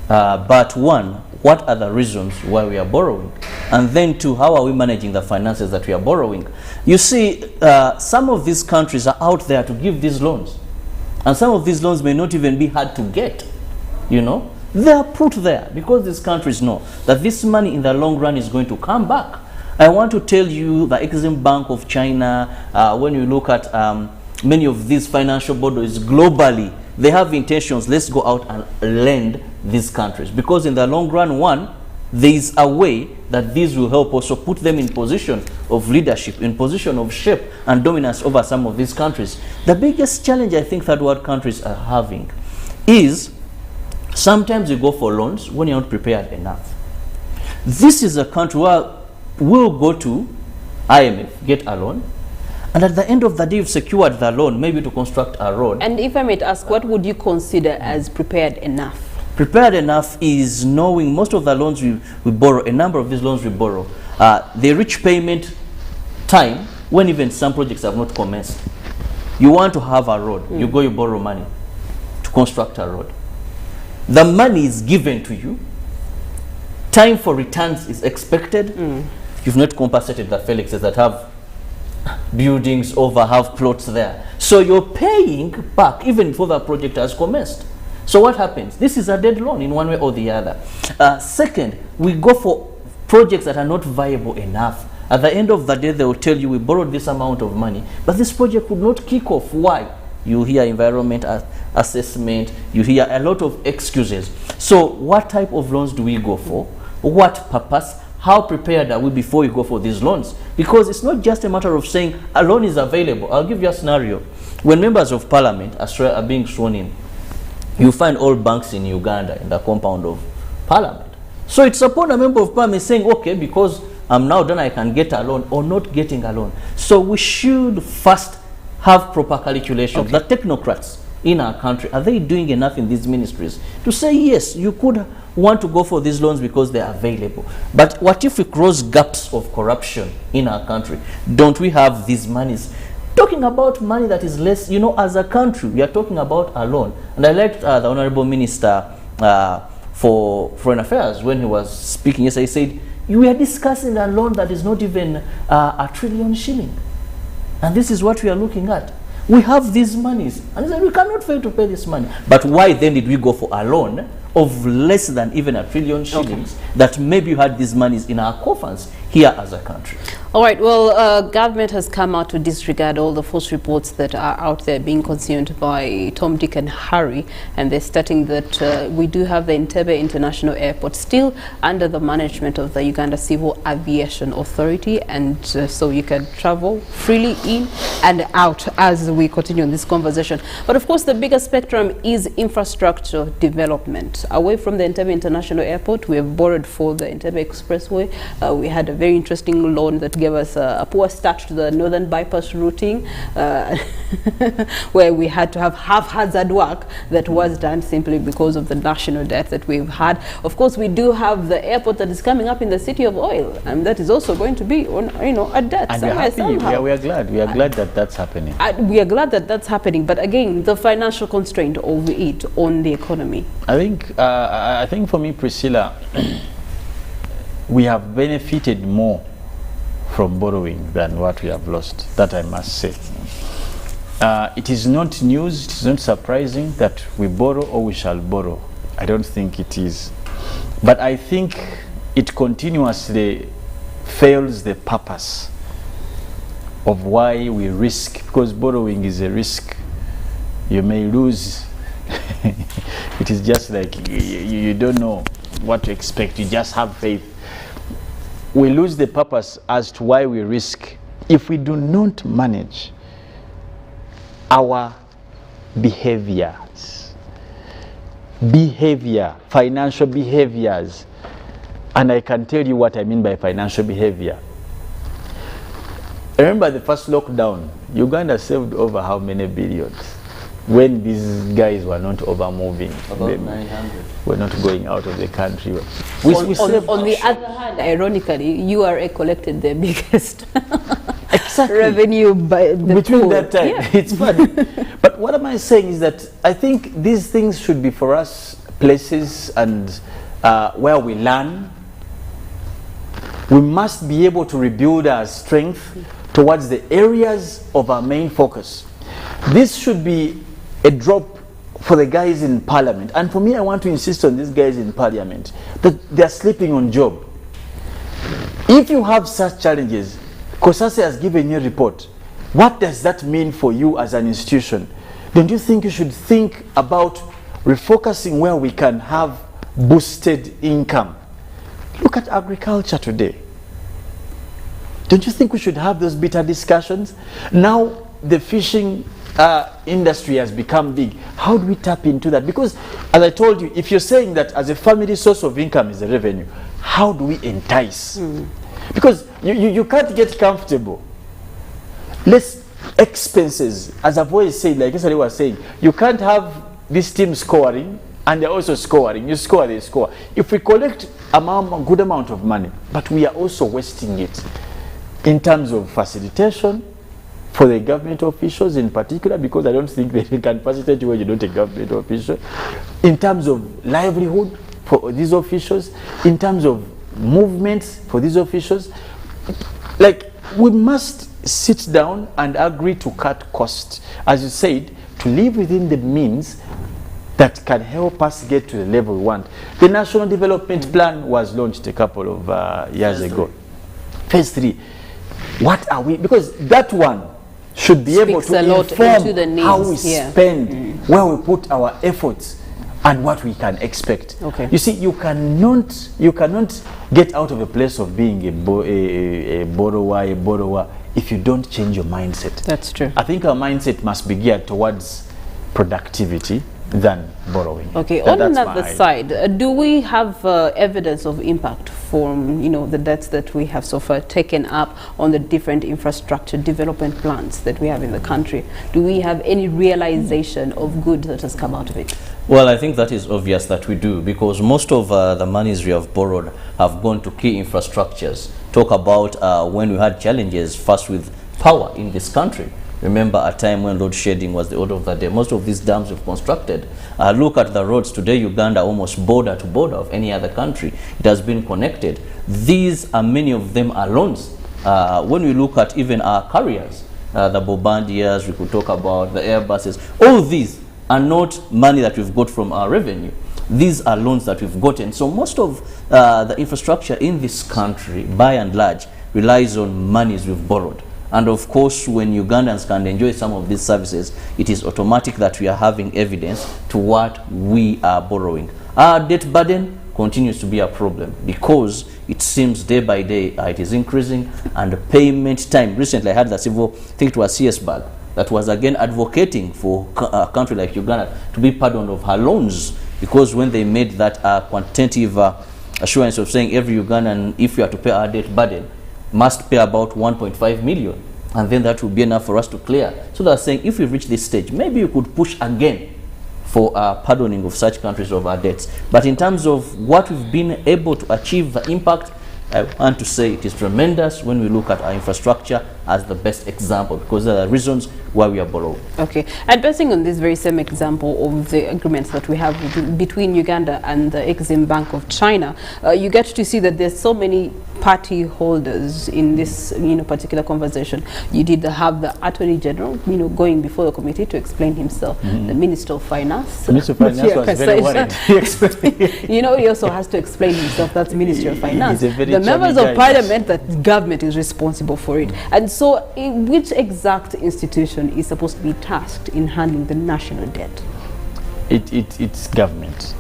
But one, what are the reasons why we are borrowing? And then two, how are we managing the finances that we are borrowing? You see, some of these countries are out there to give these loans. And some of these loans may not even be hard to get. You know, they are put there because these countries know that this money in the long run is going to come back. I want to tell you, the Exim Bank of China, when you look at many of these financial bodies globally, they have intentions, let's go out and lend these countries. Because in the long run, one, there is a way that these will help also put them in position of leadership, in position of shape and dominance over some of these countries. The biggest challenge I think third world countries are having is sometimes you go for loans when you're not prepared enough. This is a country where we'll go to IMF, get a loan, and at the end of the day, you've secured the loan, maybe to construct a road. And if I may ask, what would you consider as prepared enough? Prepared enough is knowing most of the loans we borrow, a number of these loans we borrow, they reach payment time when even some projects have not commenced. You want to have a road, you go, you borrow money to construct a road. The money is given to you. Time for returns is expected. You've not compensated the Felixes that have buildings over, have plots there. So you're paying back even before the project has commenced. So what happens? This is a dead loan in one way or the other. Second, we go for projects that are not viable enough. At the end of the day, they will tell you we borrowed this amount of money, but this project could not kick off. Why? You hear environment assessment, you hear a lot of excuses. So what type of loans do we go for? What purpose? How prepared are we before we go for these loans? Because it's not just a matter of saying a loan is available. I'll give you a scenario. When members of parliament are being sworn in, you find all banks in Uganda in the compound of parliament. So it's upon a member of parliament saying, okay, because I'm now done, I can get a loan, or not getting a loan. So we should first have proper calculation. The technocrats in our country, are they doing enough in these ministries to say, yes, you could want to go for these loans because they're available. But what if we close gaps of corruption in our country? Don't we have these monies? Talking about money that is less, you know, as a country, we are talking about a loan. And I liked the Honorable Minister for Foreign Affairs when he was speaking. Yes, he said, we are discussing a loan that is not even a trillion shilling. And this is what we are looking at. We have these monies. And he said, we cannot fail to pay this money. But why then did we go for a loan of less than even a trillion shillings that maybe you had these monies in our coffers here as a country? All right, well, government has come out to disregard all the false reports that are out there being consumed by Tom, Dick and Harry, and they're stating that we do have the Entebbe International Airport still under the management of the Uganda Civil Aviation Authority, and so you can travel freely in and out as we continue in this conversation. But of course, the bigger spectrum is infrastructure development. Away from the Entebbe International Airport, we have borrowed for the Entebbe Expressway. We had a very interesting loan that gave us a poor start to the northern bypass routing, where we had to have haphazard work that was done simply because of the national debt that we've had. Of course, we do have the airport that is coming up in the City of Oil, and that is also going to be on, you know, a debt. And we are glad that that's happening. We are glad that that's happening, but again, the financial constraint of it on the economy. I think for me, Priscilla, we have benefited more from borrowing than what we have lost. That I must say. It is not news, it is not surprising that we borrow or we shall borrow. I don't think it is. But I think it continuously fails the purpose of why we risk, because borrowing is a risk. You may lose. It is just like you don't know what to expect. You just have faith. We lose the purpose as to why we risk if we do not manage our behaviors, financial behaviors. And I can tell you what I mean by financial behavior. Remember the first lockdown, Uganda saved over how many billions when these guys were not over moving. About 900. We're not going out of the country. On the other hand, ironically, URA collected the biggest revenue by the between pool. that time. Yeah. It's funny. But what am I saying is that I think these things should be for us places and where we learn. We must be able to rebuild our strength towards the areas of our main focus. This should be a drop for the guys in parliament. And for me, I want to insist on these guys in parliament that they're sleeping on job. If you have such challenges, Kosase has given you a report. What does that mean for you as an institution? Don't you think you should think about refocusing where we can have boosted income? Look at agriculture today. Don't you think we should have those bitter discussions? Now the fishing industry has become big. How do we tap into that? Because as I told you, if you're saying that as a family source of income is the revenue, how do we entice? Because you can't get comfortable. Less expenses, as I've always said, like yesterday was saying, you can't have this team scoring and they're also scoring. You score, they score. If we collect a good amount of money, but we are also wasting it in terms of facilitation for the government officials in particular, because I don't think they can facilitate you when you're not a government official, in terms of livelihood for these officials, in terms of movements for these officials. Like, we must sit down and agree to cut costs, as you said, to live within the means that can help us get to the level we want. The National Development Plan was launched a couple of years ago. Phase 3. What are we, because that one should be able to inform how we spend, where we put our efforts, and what we can expect. Okay. You see, you cannot get out of a place of being a borrower if you don't change your mindset. That's true. I think our mindset must be geared towards productivity than borrowing. Okay, on another side, do we have evidence of impact from, you know, the debts that we have so far taken up on the different infrastructure development plans that we have in the country? Do we have any realization of good that has come out of it? Well, I think that is obvious that we do, because most of the monies we have borrowed have gone to key infrastructures. Talk about when we had challenges first with power in this country. Remember a time when load shedding was the order of the day. Most of these dams we've constructed. Look at the roads today. Uganda almost border to border of any other country. It has been connected. These are, many of them are loans. When we look at even our carriers, the Bobandias, we could talk about the Airbuses. All these are not money that we've got from our revenue. These are loans that we've gotten. So most of the infrastructure in this country, by and large, relies on monies we've borrowed. And of course, when Ugandans can enjoy some of these services, it is automatic that we are having evidence to what we are borrowing. Our debt burden continues to be a problem, because it seems day by day it is increasing, and the payment time. Recently I had the civil, I think it was CSBAG, that was again advocating for a country like Uganda to be pardoned of her loans, because when they made that quantitative assurance of saying every Ugandan, if we are to pay our debt burden, must pay about 1.5 million, and then that will be enough for us to clear. So they're saying if we reach this stage, maybe you could push again for pardoning of such countries of our debts. But in terms of what we've been able to achieve, the impact, I want to say it is tremendous when we look at our infrastructure as the best example, because there are reasons why we are borrowing. Okay. And basing on this very same example of the agreements that we have between Uganda and the Exim Bank of China, you get to see that there's so many party holders in this, you know, particular conversation. You did have the Attorney General, you know, going before the committee to explain himself. The Minister of Finance. The Minister of Finance was very worried. You know, he also has to explain himself. That's Ministry of Finance. The members of Parliament, that the government is responsible for it. And so, which exact institution is supposed to be tasked in handling the national debt? It's government.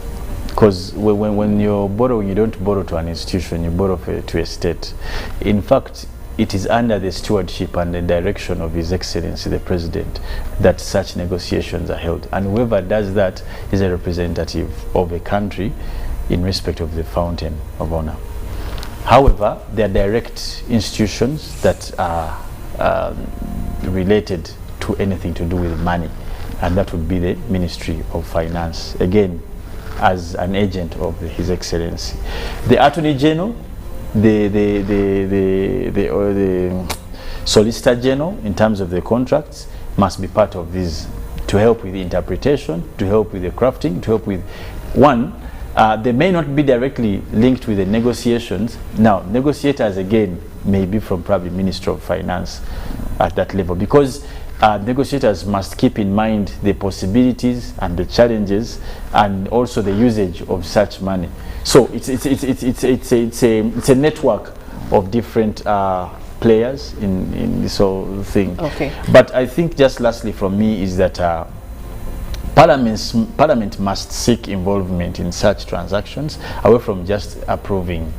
Because when you're borrowing, you don't borrow to an institution, you borrow to a state. In fact, it is under the stewardship and the direction of His Excellency the President that such negotiations are held. And whoever does that is a representative of a country in respect of the fountain of honor. However, there are direct institutions that are related to anything to do with money, and that would be the Ministry of Finance. Again, as an agent of His Excellency. The Attorney General, the Solicitor General, in terms of the contracts, must be part of this, to help with the interpretation, to help with the crafting, to help with they may not be directly linked with the negotiations. Now, negotiators again may be from probably Ministry of Finance at that level, because negotiators must keep in mind the possibilities and the challenges, and also the usage of such money. So it's a network of different players in this whole thing. Okay. But I think just lastly from me is that Parliament must seek involvement in such transactions, away from just approving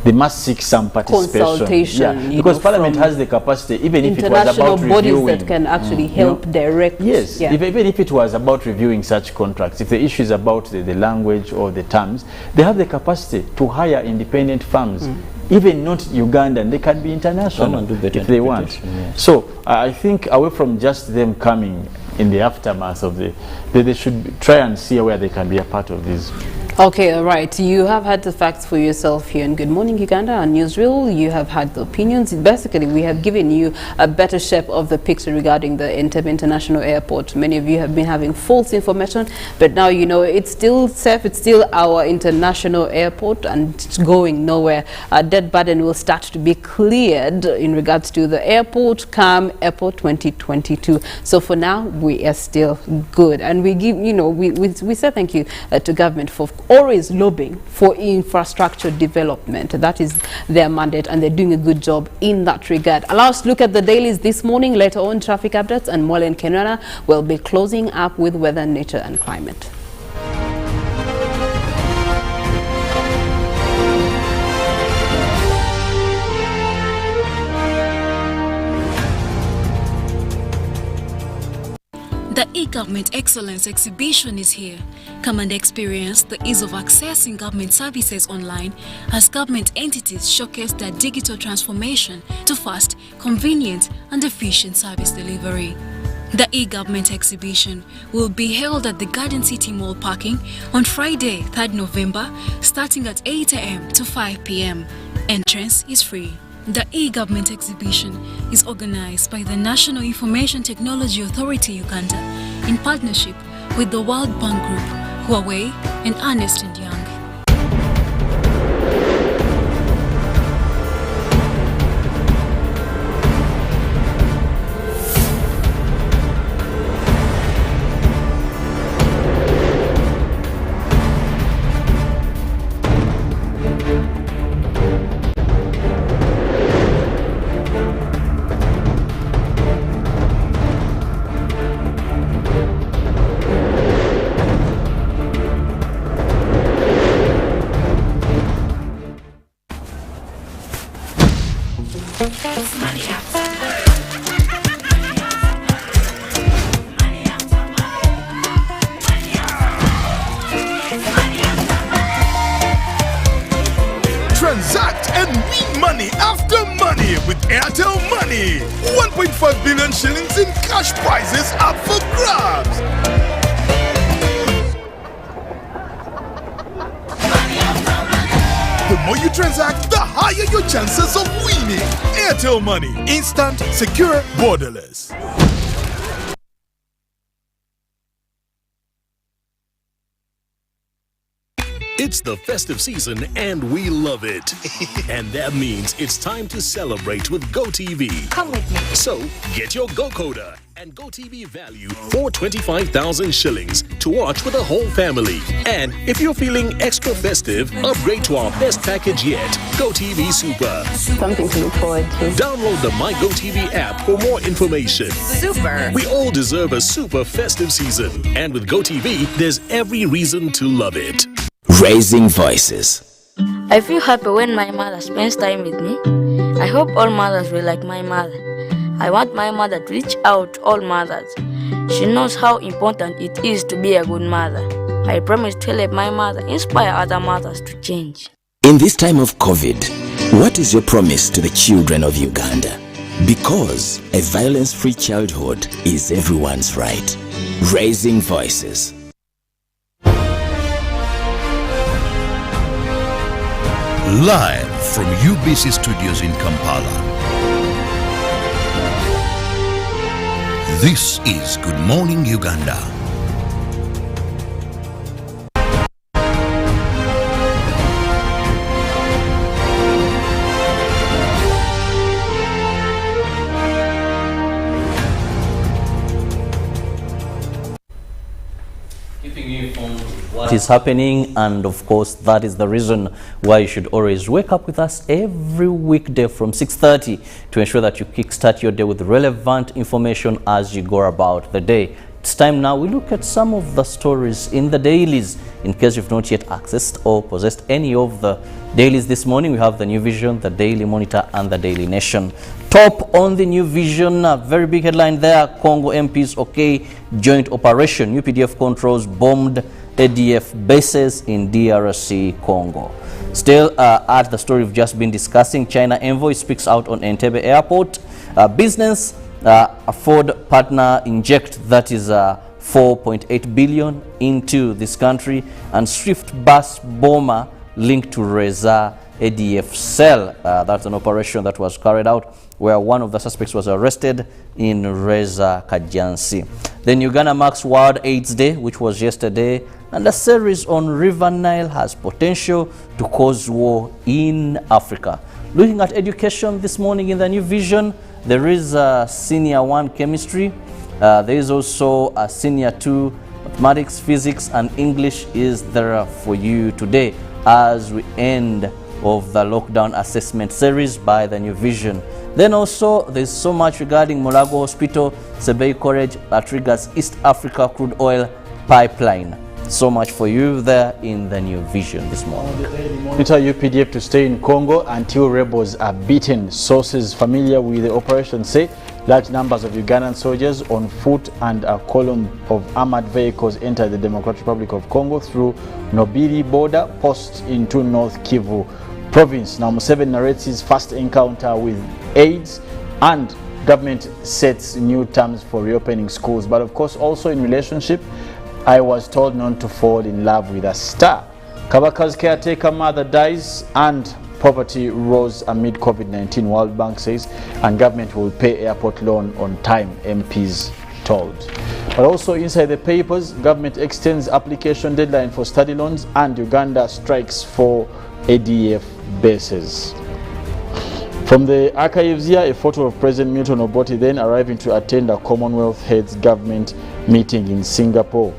they must seek some participation. Consultation, Yeah, because Parliament from has the capacity, even if it was international about bodies reviewing, that can actually help direct. Yes, Yeah. even if it was about reviewing such contracts, if the issue is about the language or the terms, they have the capacity to hire independent firms. Even not Ugandan, they can be international if they want. Yes. So I think away from just them coming in the aftermath of they should try and see where they can be a part of this. Okay, all right. You have had the facts for yourself here in Good Morning Uganda and Newsreel. You have had the opinions. Basically, we have given you a better shape of the picture regarding the Entebbe International Airport. Many of you have been having false information, but now you know it's still safe. It's still our international airport and it's going nowhere. A dead burden will start to be cleared in regards to the airport come Airport 2022. So for now, we are still good. And we give, you know, we say thank you to government for always lobbying for infrastructure development. That is their mandate and they're doing a good job in that regard. Allow us to look at the dailies this morning. Later on, traffic updates, and Molen Kenana will be closing up with weather, nature and climate. The e-Government Excellence Exhibition is here. Come and experience the ease of accessing government services online as government entities showcase their digital transformation to fast, convenient and efficient service delivery. The e-Government Exhibition will be held at the Garden City Mall parking on Friday, 3rd November, starting at 8 a.m. to 5 p.m. Entrance is free. The e-Government Exhibition is organized by the National Information Technology Authority Uganda in partnership with the World Bank Group, Huawei and Ernst & Young. Transact and win money after money with Airtel Money. 1.5 billion shillings in cash prizes up for grabs. The more you transact, the higher your chances of winning. Airtel Money. Instant, secure, borderless. It's the festive season and we love it. And that means it's time to celebrate with GoTV. Come with me. So get your GoCoder and GoTV value for 25,000 shillings to watch with the whole family. And if you're feeling extra festive, upgrade to our best package yet, GoTV Super. Something to look forward to. Download the My GoTV app for more information. Super. We all deserve a super festive season. And with GoTV, there's every reason to love it. Raising Voices. I feel happy when my mother spends time with me. I hope all mothers will like my mother. I want my mother to reach out to all mothers. She knows how important it is to be a good mother. I promise to help my mother inspire other mothers to change. In this time of COVID, what is your promise to the children of Uganda? Because a violence-free childhood is everyone's right. Raising Voices. Live from UBC Studios in Kampala. This is Good Morning Uganda. What is happening, and of course that is the reason why you should always wake up with us every weekday from 6:30 to ensure that you kickstart your day with relevant information as you go about the day. It's time now we look at some of the stories in the dailies. In case you've not yet accessed or possessed any of the dailies this morning, we have the New Vision, the Daily Monitor, and the Daily Nation. Top on the New Vision, a very big headline there: Congo MPs okay joint operation. UPDF controls bombed ADF bases in DRC Congo. Still at the story we've just been discussing, China envoy speaks out on Entebbe Airport. Business, Ford partner inject, that is 4.8 billion into this country, and Swift bus bomber linked to Reza ADF cell. That's an operation that was carried out where one of the suspects was arrested in Reza Kajansi. Then Uganda marks World AIDS Day, which was yesterday, and a series on River Nile has potential to cause war in Africa. Looking at education this morning in the New Vision, there is a Senior 1 Chemistry. There is also a Senior 2 Mathematics, Physics, and English is there for you today as we end of the lockdown assessment series by the New Vision. Then also there's so much regarding Mulago Hospital, Sebei College that triggers East Africa crude oil pipeline. So much for you there in the New Vision this morning. Monitor UPDF to stay in Congo until rebels are beaten. Sources familiar with the operation say large numbers of Ugandan soldiers on foot and a column of armored vehicles entered the Democratic Republic of Congo through Nobili border post into North Kivu province. Now Museveni narrates his first encounter with AIDS, and government sets new terms for reopening schools. But of course also in relationship, I was told not to fall in love with a star. Kabaka's caretaker mother dies and poverty rose amid COVID-19, World Bank says, and government will pay airport loan on time, MPs told. But also inside the papers, government extends application deadline for study loans, and Uganda strikes for ADF bases. From the archives here, a photo of President Milton Obote then arriving to attend a Commonwealth Heads government meeting in Singapore.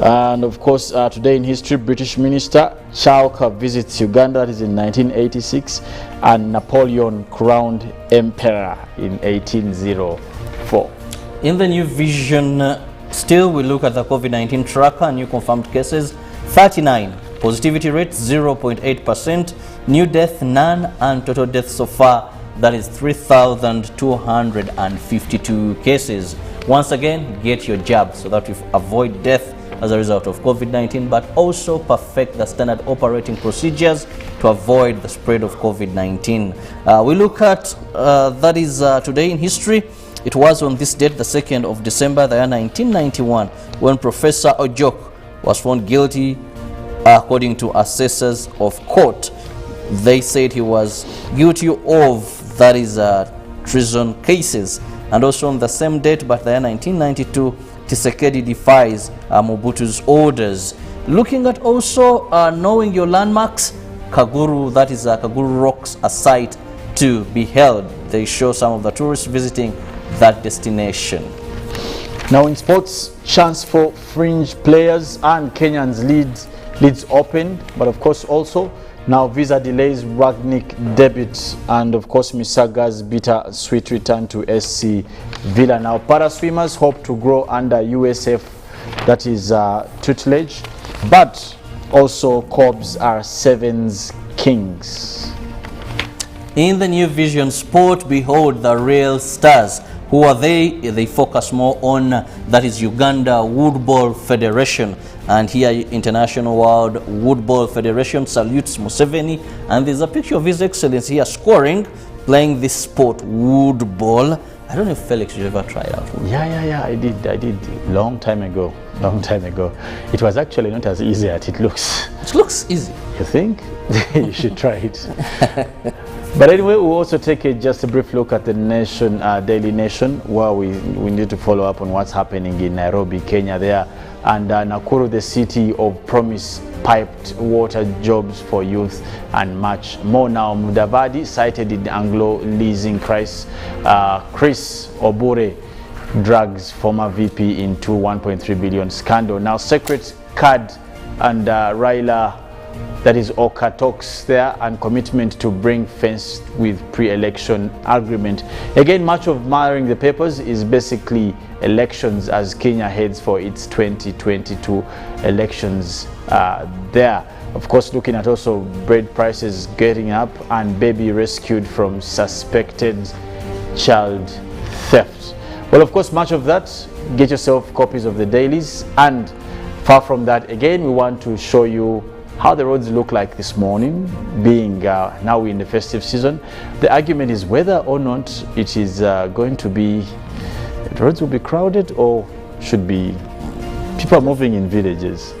And of course, today in history, British Minister Chauca visits Uganda, that is in 1986, and Napoleon crowned emperor in 1804. In the New Vision, still we look at the COVID-19 tracker. New confirmed cases 39, positivity rate 0.8%, new death none, and total deaths so far, that is 3,252 cases. Once again, get your jab so that you avoid death as a result of COVID-19, but also perfect the standard operating procedures to avoid the spread of COVID-19. We look at, that is today in history. It was on this date, the 2nd of December, the year 1991, when Professor Ojok was found guilty, according to assessors of court. They said he was guilty of, that is treason cases. And also on the same date, but the year 1992, Tshisekedi defies Mobutu's orders. Looking at also knowing your landmarks, Kaguru, that is Kaguru Rocks, a site to be held. They show some of the tourists visiting that destination. Now in sports, chance for fringe players and Kenyans leads open, but of course also now visa delays Ragnick debut, and of course Misaga's bittersweet return to SC Villa. Now para swimmers hope to grow under USF, that is tutelage, but also Cobs are sevens kings. In the New Vision Sport, behold the real stars. Who are they? They focus more on, that is Uganda Woodball Federation. And here International World Woodball Federation salutes Museveni, and there's a picture of His Excellency here scoring, playing this sport, woodball. I don't know if Felix, you ever tried out woodball? Yeah, I did long time ago. It was actually not as easy as it looks. It looks easy. You think? You should try it. But anyway, we'll also take just a brief look at the Nation, Daily Nation, where we need to follow up on what's happening in Nairobi, Kenya there, and Nakuru, the city of promise, piped water jobs for youth, and much more. Now, Mudavadi cited in Anglo leasing crisis. Chris Obure drags former VP into 1.3 billion scandal. Now, Secret Card and Raila that is OCA talks there, and commitment to bring fence with pre-election agreement. Again, much of marring the papers is basically elections as Kenya heads for its 2022 elections there. Of course, looking at also bread prices getting up and baby rescued from suspected child theft. Well, of course, much of that, get yourself copies of the dailies. And far from that, again, we want to show you how the roads look like this morning, being now we're in the festive season. The argument is whether or not it is going to be, the roads will be crowded or should be, people are moving in villages.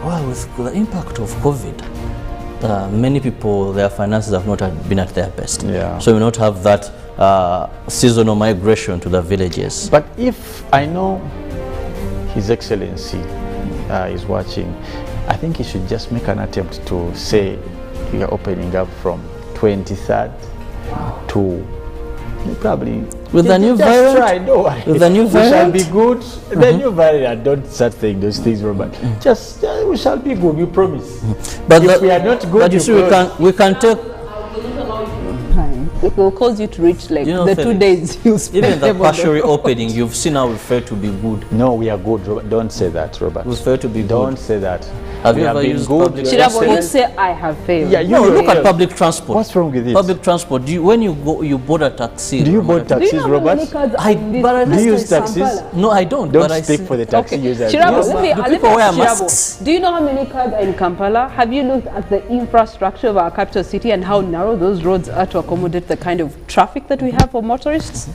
Well, with the impact of COVID, many people, their finances have not been at their best. Yeah. So we not have that seasonal migration to the villages. But if I know His Excellency is watching, I think he should just make an attempt to say we are opening up from 23rd to probably with the new variant. Try, no, with the new variant, we shall be good. The new variant, don't start saying those things, Robert. Just we shall be good. We promise. But if we are not good, but you see, we can take. It will cause you to reach like the 2 days you spend. Even the partial reopening, you've seen how we fail to be good. No, we are good, Robert. Don't say that, Robert. We fail to be Don't good. say that. Have you ever used public transport? You say I have failed. Yeah, you look at public transport. What's wrong with this? Public transport. When you go, you board a taxi. Do you board taxis, Robert? Do you use taxis? No, I don't. Don't speak for the taxi users. Do people wear masks? Do you know how many cars are in Kampala? Have you looked at the infrastructure of our capital city and how narrow those roads are to accommodate the kind of traffic that we have for motorists?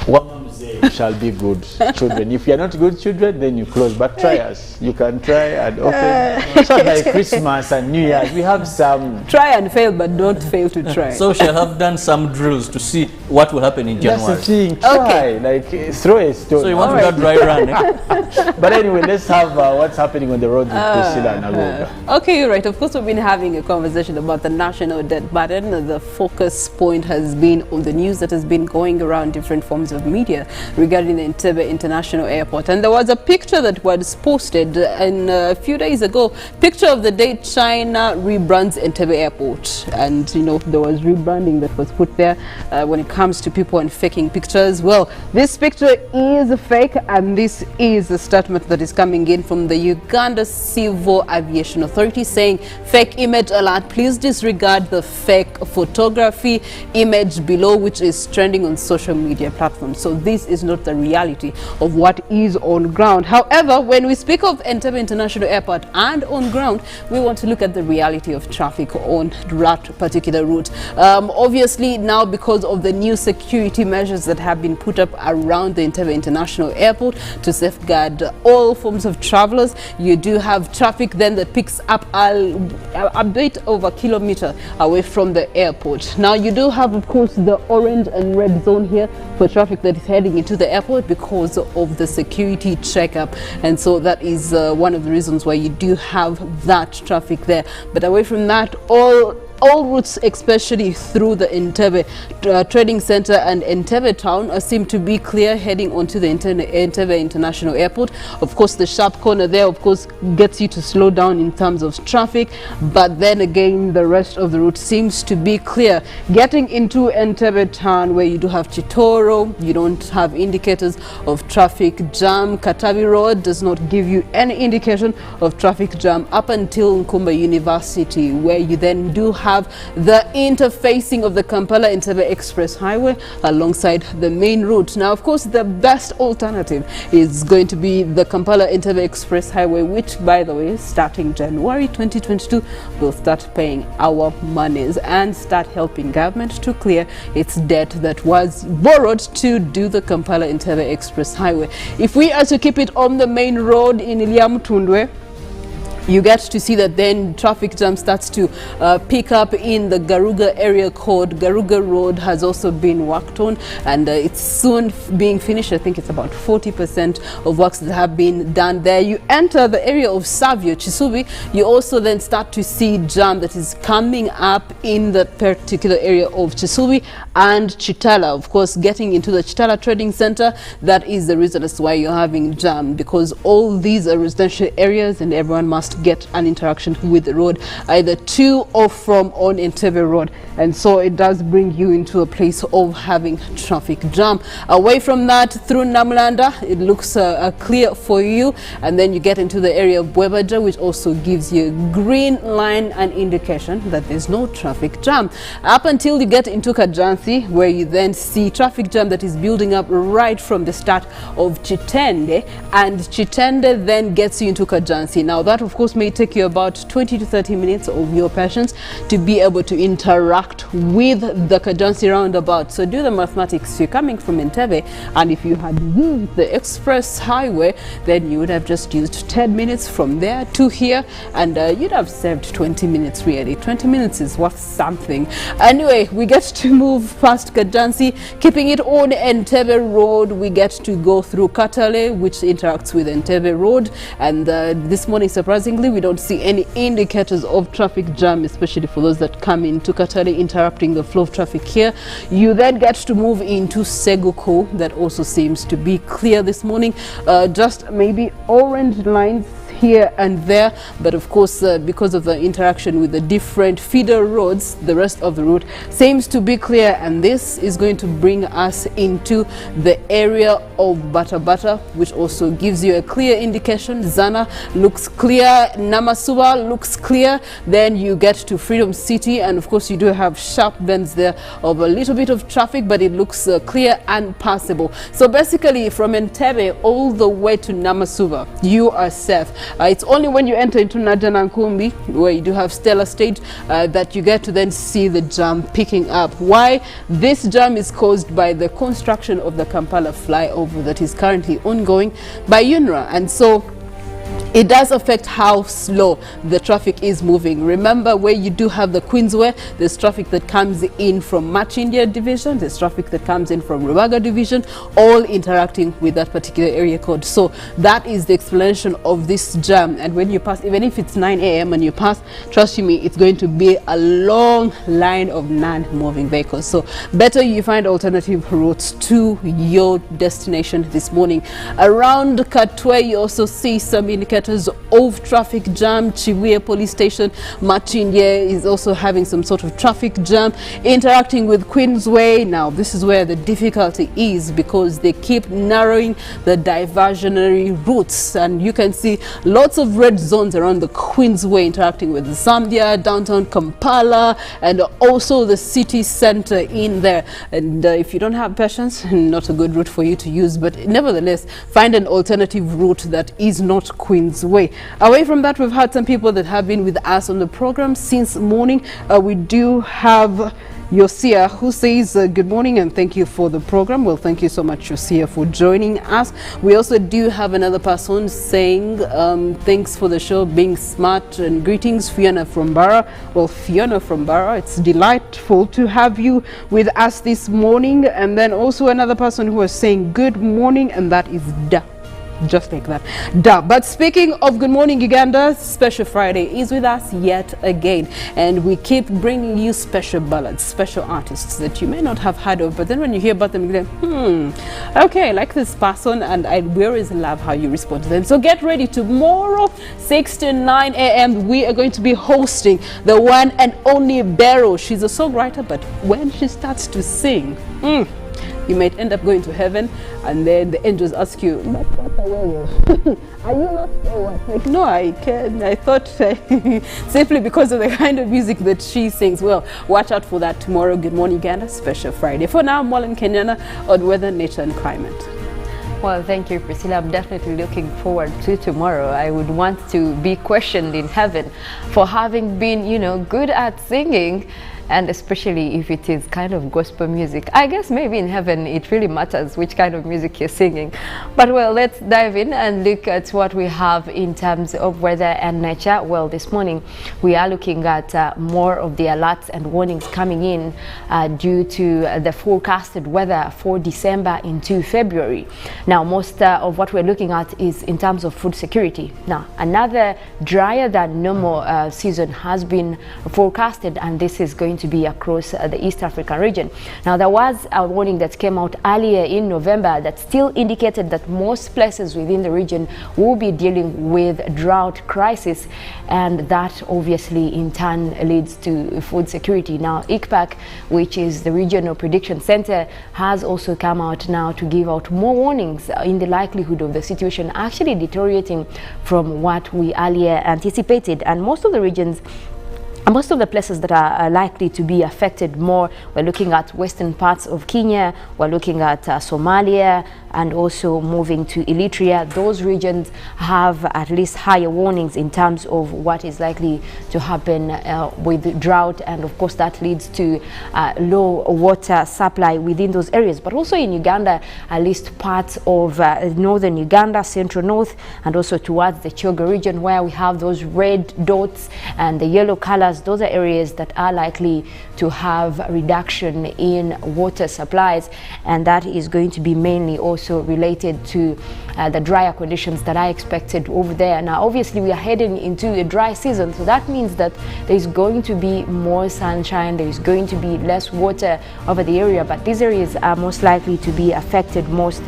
What shall be good children. If you are not good children, then you close. But try us. You can try and open. So like Christmas and New Year's, we have some. Try and fail, but don't fail to try. So shall have done some drills to see what will happen in January. That's the thing. Try. Like throw a stone. So you want to do a dry run? Eh? But anyway, let's have what's happening on the road with Priscilla and Agoga. Okay, you're right. Of course, we've been having a conversation about the national debt burden. The focus point has been on the news that has been going around different forms of media regarding the Entebbe International Airport. And there was a picture that was posted a few days ago, picture of the day China rebrands Entebbe Airport. And, you know, there was rebranding that was put there when it comes to people and faking pictures. Well, this picture is fake, and this is a statement that is coming in from the Uganda Civil Aviation Authority saying, fake image alert, please disregard the fake photography image below, which is trending on social media platforms. So this is not the reality of what is on ground. However, when we speak of Entebbe International Airport and on ground, we want to look at the reality of traffic on that particular route. Obviously, now because of the new security measures that have been put up around the Entebbe International Airport to safeguard all forms of travelers, you do have traffic then that picks up a bit over a kilometer away from the airport. Now you do have, of course, the orange and red zone here for traffic that is heading into the airport because of the security checkup, and so that is one of the reasons why you do have that traffic there. But away from that, all routes, especially through the Entebbe Trading Center and Entebbe Town, seem to be clear heading onto the Entebbe International Airport. Of course, the sharp corner there, of course, gets you to slow down in terms of traffic, but then again, the rest of the route seems to be clear. Getting into Entebbe Town, where you do have Chitoro, you don't have indicators of traffic jam. Katabi Road does not give you any indication of traffic jam up until Nkumba University, where you then do have the interfacing of the Kampala-Entebbe Express Highway alongside the main route. Now, of course, the best alternative is going to be the Kampala-Entebbe Express Highway, which, by the way, starting January 2022, will start paying our monies and start helping government to clear its debt that was borrowed to do the Kampala-Entebbe Express Highway. If we are to keep it on the main road in Iliamutundwe, you get to see that then traffic jam starts to pick up in the Garuga area code. Garuga Road has also been worked on, and it's soon being finished. I think it's about 40% of works that have been done there. You enter the area of Savio, Chisubi, you also then start to see jam that is coming up in the particular area of Chisubi and Chitala. Of course, getting into the Chitala Trading Center, that is the reason as to why you're having jam, because all these are residential areas and everyone must must get an interaction with the road, either to or from on Entebbe Road, and so it does bring you into a place of having traffic jam. Away from that, through Namlanda, it looks clear for you, and then you get into the area of Bwebaja, which also gives you a green line and indication that there's no traffic jam. Up until you get into Kajansi, where you then see traffic jam that is building up right from the start of Chitende, and Chitende then gets you into Kajansi. Now that of course may take you about 20 to 30 minutes of your patience to be able to interact with the Kajansi roundabout. So do the mathematics. You're coming from Entebbe, and if you had used the express highway, then you would have just used 10 minutes from there to here, and you'd have saved 20 minutes really. 20 minutes is worth something. Anyway, we get to move past Kajansi, keeping it on Entebbe Road. We get to go through Katale, which interacts with Entebbe Road, and this morning surprisingly we don't see any indicators of traffic jam, especially for those that come into Katale, interrupting the flow of traffic here. You then get to move into Seguko. That also seems to be clear this morning. Just maybe orange lines here and there, but of course because of the interaction with the different feeder roads, the rest of the route seems to be clear, and this is going to bring us into the area of Bata, which also gives you a clear indication. Zana looks clear, Namasuba looks clear, then you get to Freedom City, and of course you do have sharp bends there of a little bit of traffic, but it looks clear and passable. So basically from Entebbe all the way to Namasuba you are safe. It's only when you enter into Najanankumbi, where you do have Stella Stage, that you get to then see the jam picking up. Why? This jam is caused by the construction of the Kampala flyover that is currently ongoing by UNRA, and so it does affect how slow the traffic is moving. Remember, where you do have the Queensway, there's traffic that comes in from Machindia Division, there's traffic that comes in from Rubaga Division, all interacting with that particular area code. So that is the explanation of this jam. And when you pass, even if it's 9 a.m. and you pass, trust me, it's going to be a long line of non-moving vehicles. So better you find alternative routes to your destination this morning. Around Katwe, you also see some indicators of traffic jam. Chibuye Police Station, Machindia is also having some sort of traffic jam interacting with Queensway. Now this is where the difficulty is, because they keep narrowing the diversionary routes, and you can see lots of red zones around the Queensway interacting with Zambia, downtown Kampala, and also the city center in there. And if you don't have patience, not a good route for you to use, but nevertheless find an alternative route that is not Queensway. Away from that, we've had some people that have been with us on the program since morning. We do have Yosia, who says good morning and thank you for the program. Well, thank you so much, Yosia, for joining us. We also do have another person saying thanks for the show, being smart, and greetings, Fiona from Barra. Well, Fiona from Barra, it's delightful to have you with us this morning. And then also another person who was saying good morning, and that is Da. Just like that. Duh. But speaking of Good Morning Uganda, Special Friday is with us yet again, and we keep bringing you special ballads, special artists that you may not have heard of, but then when you hear about them, you go, okay, I like this person, and I always love how you respond to them. So get ready. Tomorrow 6 to 9 a.m. we are going to be hosting the one and only Beryl. She's a songwriter, but when she starts to sing, you might end up going to heaven, and then the angels ask you, are you not like, no, I can. I thought simply because of the kind of music that she sings. Well, watch out for that tomorrow. Good Morning Uganda, Special Friday. For now, Molan Kenyana on weather, nature and climate. Well, thank you, Priscilla. I'm definitely looking forward to tomorrow. I would want to be questioned in heaven for having been, good at singing, and especially if it is kind of gospel music. I guess maybe in heaven it really matters which kind of music you're singing. But well, let's dive in and look at what we have in terms of weather and nature. Well, this morning we are looking at more of the alerts and warnings coming in due to the forecasted weather for December into February. Now, most of what we're looking at is in terms of food security. Now, another drier than normal season has been forecasted, and this is going going to be across the East African region. Now, there was a warning that came out earlier in November that still indicated that most places within the region will be dealing with drought crisis, and that obviously in turn leads to food security. Now, ICPAC, which is the Regional Prediction Center, has also come out now to give out more warnings in the likelihood of the situation actually deteriorating from what we earlier anticipated. And most of the regions, most of the places that are likely to be affected more, we're looking at western parts of Kenya, we're looking at Somalia, and also moving to Eritrea. Those regions have at least higher warnings in terms of what is likely to happen with drought, and of course that leads to low water supply within those areas. But also in Uganda, at least parts of northern Uganda, central north, and also towards the Kyoga region where we have those red dots and the yellow colors, those are areas that are likely to have a reduction in water supplies, and that is going to be mainly also related to the drier conditions that are expected over there. Now, obviously, we are heading into a dry season, so that means that there is going to be more sunshine, there is going to be less water over the area, but these areas are most likely to be affected most,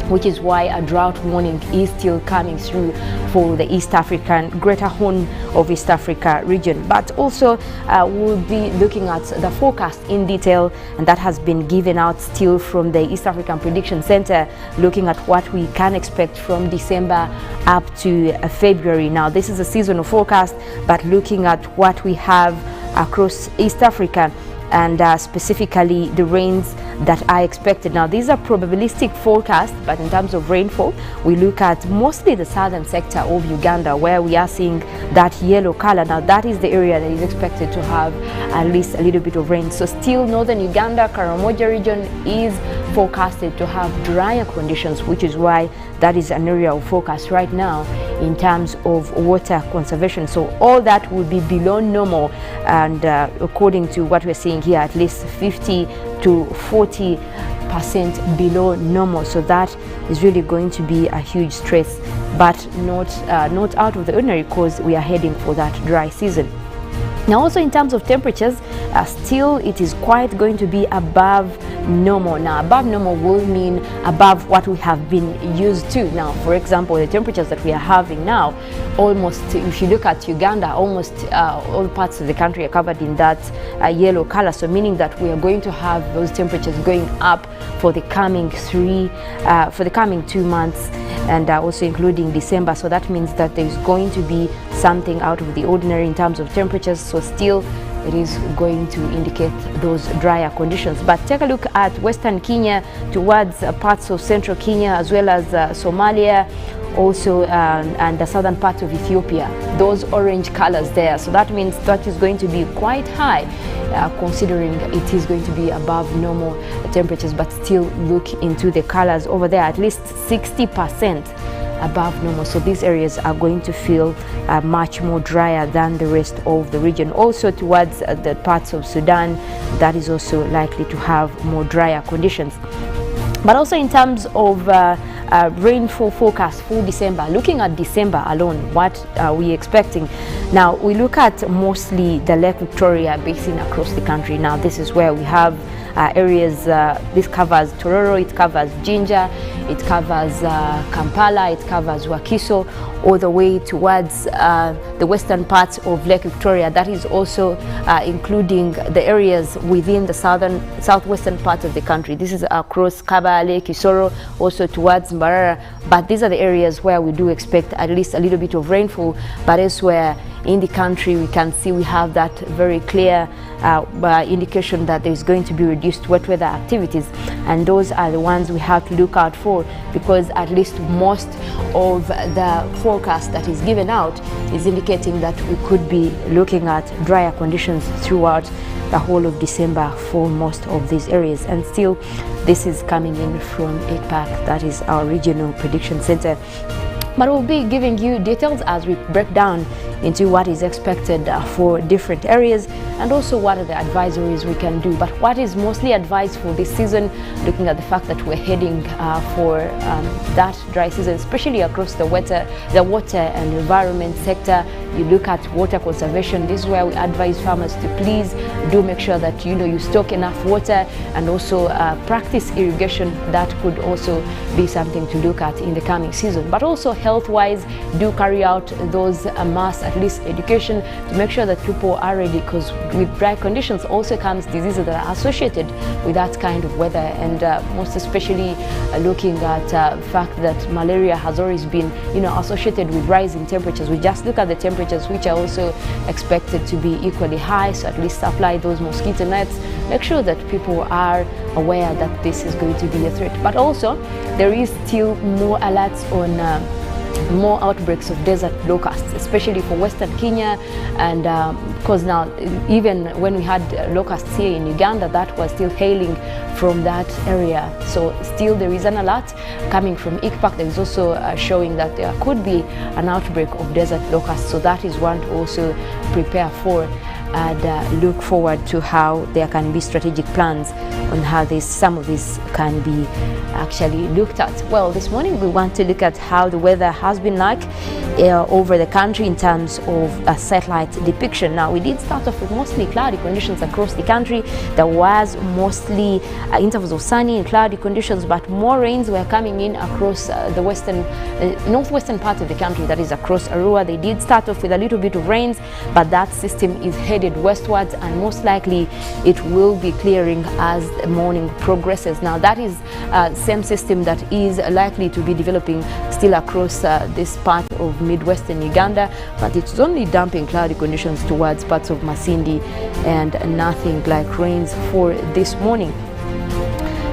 which is why a drought warning is still coming through for the East African, Greater Horn of East Africa region. But also we'll be looking at the forecast in detail, and that has been given out still from the East African Prediction Center, looking at what we can expect from December up to February. Now, this is a seasonal forecast, but looking at what we have across East Africa, and specifically the rains that are expected. Now, these are probabilistic forecasts, but in terms of rainfall, we look at mostly the southern sector of Uganda, where we are seeing that yellow color. Now, that is the area that is expected to have at least a little bit of rain. So still northern Uganda, Karamoja region is forecasted to have drier conditions, which is why that is an area of focus right now in terms of water conservation. So all that will be below normal, and according to what we're seeing here, at least 50 to 40% below normal. So that is really going to be a huge stress, but not out of the ordinary, because we are heading for that dry season. Now, also in terms of temperatures, still it is quite going to be above normal. Now, above normal will mean above what we have been used to. Now, for example, the temperatures that we are having now, almost, if you look at Uganda, almost all parts of the country are covered in that yellow color. So meaning that we are going to have those temperatures going up for the coming 2 months, and also including December. So that means that there is going to be something out of the ordinary in terms of temperatures. So still it is going to indicate those drier conditions. But take a look at western Kenya towards parts of central Kenya, as well as Somalia, also and the southern part of Ethiopia, those orange colors there. So that means that is going to be quite high, considering it is going to be above normal temperatures. But still look into the colors over there, at least 60% above normal. So these areas are going to feel much more drier than the rest of the region. Also towards the parts of Sudan, that is also likely to have more drier conditions. But also in terms of rainfall forecast for December, looking at December alone, what are we expecting? Now, we look at mostly the Lake Victoria basin across the country. Now, this is where we have areas, this covers Tororo, it covers Jinja, it covers Kampala, it covers Wakiso, all the way towards the western parts of Lake Victoria. That is also including the areas within the southwestern part of the country. This is across Kabale, Kisoro, also towards Mbarara. But these are the areas where we do expect at least a little bit of rainfall. But elsewhere in the country, we can see we have that very clear indication that there is going to be reduced wet weather activities, and those are the ones we have to look out for, because at least most of the forecast that is given out is indicating that we could be looking at drier conditions throughout the whole of December for most of these areas. And still, this is coming in from ICPAC, that is our regional prediction center. But we'll be giving you details as we break down into what is expected for different areas, and also what are the advisories we can do. But what is mostly advised for this season, looking at the fact that we're heading for that dry season, especially across the water and environment sector. You look at water conservation. This is where we advise farmers to please do make sure that you stock enough water, and also practice irrigation. That could also be something to look at in the coming season. But also health-wise, do carry out those mass at least education to make sure that people are ready, because with dry conditions also comes diseases that are associated with that kind of weather, and most especially looking at the fact that malaria has always been associated with rising temperatures. We just look at the temperatures, which are also expected to be equally high, so at least apply those mosquito nets. Make sure that people are aware that this is going to be a threat. But also there is still more alerts on more outbreaks of desert locusts, especially for Western Kenya, and because now even when we had locusts here in Uganda, that was still hailing from that area. So still there is an alert coming from ICPAC. There is also showing that there could be an outbreak of desert locusts, so that is one to also prepare for, and look forward to how there can be strategic plans on how some of this can be actually looked at. Well, this morning we want to look at how the weather has been like over the country in terms of a satellite depiction. Now, we did start off with mostly cloudy conditions across the country. There was mostly intervals of sunny and cloudy conditions, but more rains were coming in across the northwestern part of the country, that is across Arua. They did start off with a little bit of rains, but that system is headed westwards, and most likely it will be clearing as the morning progresses. Now, that is same system that is likely to be developing still across this part of midwestern Uganda, but it's only dumping cloudy conditions towards parts of Masindi, and nothing like rains for this morning.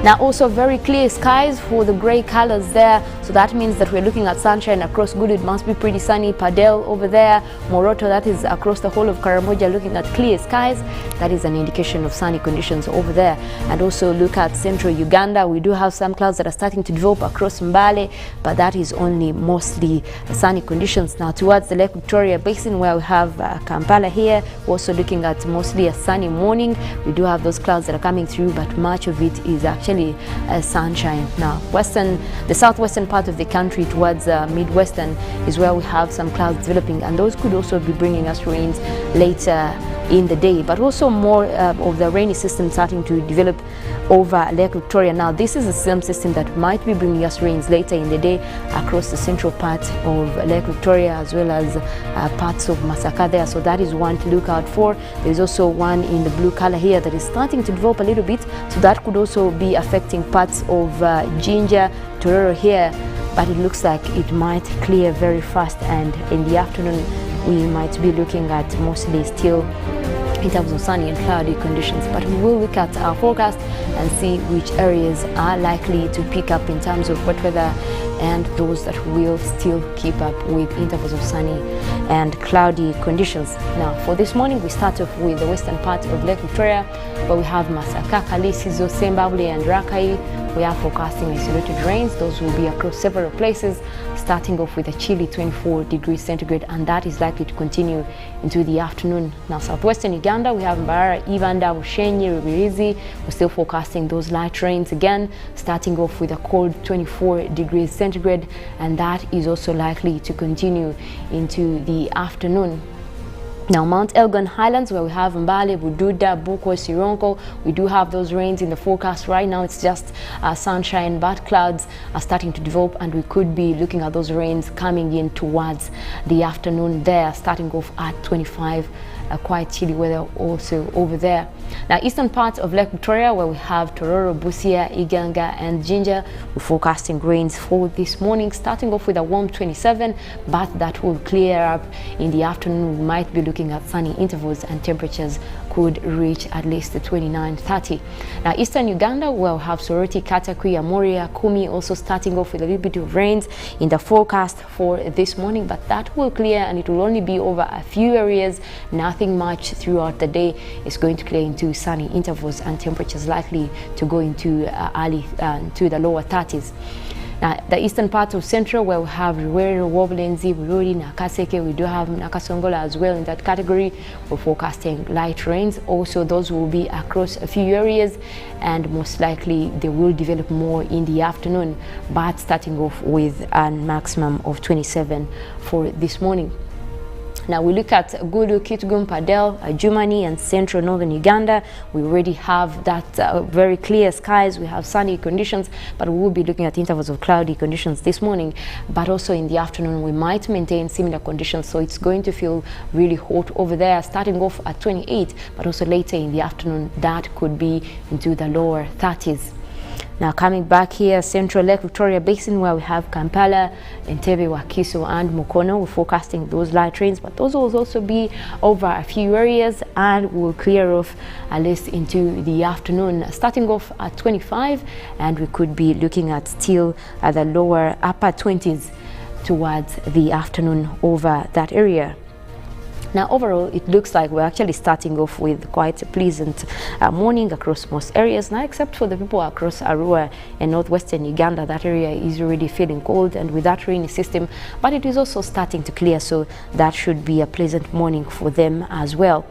Now, also very clear skies for the grey colors there, so that means that we're looking at sunshine across Good. It must be pretty sunny. Padel over there, Moroto, that is across the whole of Karamoja, looking at clear skies. That is an indication of sunny conditions over there. And also look at central Uganda. We do have some clouds that are starting to develop across Mbale, but that is only mostly sunny conditions. Now, towards the Lake Victoria Basin, where we have Kampala here, we're also looking at mostly a sunny morning. We do have those clouds that are coming through, but much of it is actually sunshine. Now, the southwestern part of the country towards midwestern is where we have some clouds developing, and those could also be bringing us rains later in the day, but also more of the rainy system starting to develop over Lake Victoria. Now, this is the same system that might be bringing us rains later in the day across the central part of Lake Victoria, as well as parts of Masaka there, so that is one to look out for. There is also one in the blue color here that is starting to develop a little bit, so that could also be affecting parts of Jinja, Tororo here, but it looks like it might clear very fast, and in the afternoon we might be looking at mostly still in terms of sunny and cloudy conditions. But we will look at our forecast and see which areas are likely to pick up in terms of wet weather, and those that will still keep up with intervals of sunny and cloudy conditions. Now, for this morning, we start off with the western part of Lake Victoria, where we have Masaka, Kalisizo, Sembabule and Rakai. We are forecasting isolated rains. Those will be across several places, starting off with a chilly 24 degrees centigrade, and that is likely to continue into the afternoon. Now, southwestern Uganda, we have Mbarara, Ibanda, Bushenyi, Rubirizi. We're still forecasting those light rains again, starting off with a cold 24 degrees centigrade, and that is also likely to continue into the afternoon. Now, Mount Elgon Highlands, where we have Mbale, Bududa, Buko, Sironko, we do have those rains in the forecast. Right now it's just sunshine, but clouds are starting to develop, and we could be looking at those rains coming in towards the afternoon there, starting off at 25. Quite chilly weather also over there. Now, eastern parts of Lake Victoria, where we have Tororo, Busia, Iganga and Jinja, we're forecasting rains for this morning, starting off with a warm 27, but that will clear up in the afternoon. We might be looking at sunny intervals, and temperatures could reach at least 29-30. Now, eastern Uganda, we'll have Soroti, Katakwi, Amoria, Kumi also starting off with a little bit of rains in the forecast for this morning, but that will clear, and it will only be over a few areas. Nothing much throughout the day. Is going to clear into sunny intervals, and temperatures likely to go into early to the lower 30s. The eastern part of Central, where we have Ruwero, Woblenzi, Bururi, Nakaseke, we do have Nakasongola as well in that category. We're forecasting light rains. Also, those will be across a few areas, and most likely they will develop more in the afternoon, but starting off with a maximum of 27 for this morning. Now we look at Gulu, Kitgum, Padel, Jumani and central northern Uganda. We already have that very clear skies. We have sunny conditions, but we will be looking at intervals of cloudy conditions this morning. But also in the afternoon, we might maintain similar conditions. So it's going to feel really hot over there, starting off at 28, but also later in the afternoon, that could be into the lower 30s. Now coming back here, Central Lake Victoria Basin, where we have Kampala, Entebbe, Wakiso and Mukono. We're forecasting those light rains, but those will also be over a few areas and will clear off at least into the afternoon, starting off at 25, and we could be looking at still at the lower upper 20s towards the afternoon over that area. Now overall, it looks like we're actually starting off with quite a pleasant morning across most areas, now except for the people across Arua and northwestern Uganda. That area is already feeling cold and with that rainy system, but it is also starting to clear, so that should be a pleasant morning for them as well.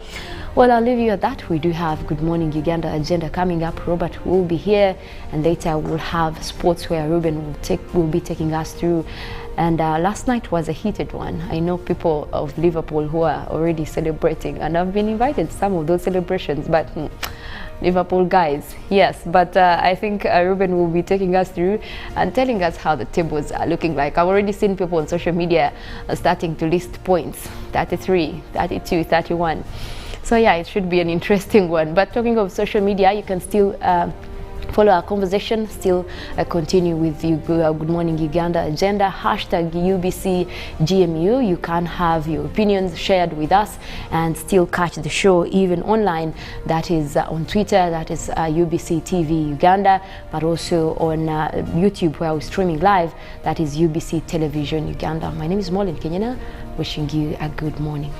Well, I'll leave you at that. We do have Good Morning Uganda agenda coming up. Robert will be here, and later we'll have sports where Ruben will be taking us through. And last night was a heated one. I know people of Liverpool who are already celebrating, and I've been invited to some of those celebrations, but Liverpool guys, yes. But I think Ruben will be taking us through and telling us how the tables are looking like. I've already seen people on social media starting to list points, 33, 32, 31. So yeah, it should be an interesting one. But talking of social media, you can still follow our conversation, still continue with the Good Morning Uganda agenda, hashtag UBCGMU. You can have your opinions shared with us and still catch the show even online. That is on Twitter, that is UBC TV Uganda, but also on YouTube where we're streaming live, that is UBC Television Uganda. My name is Molin Kenyana, wishing you a good morning.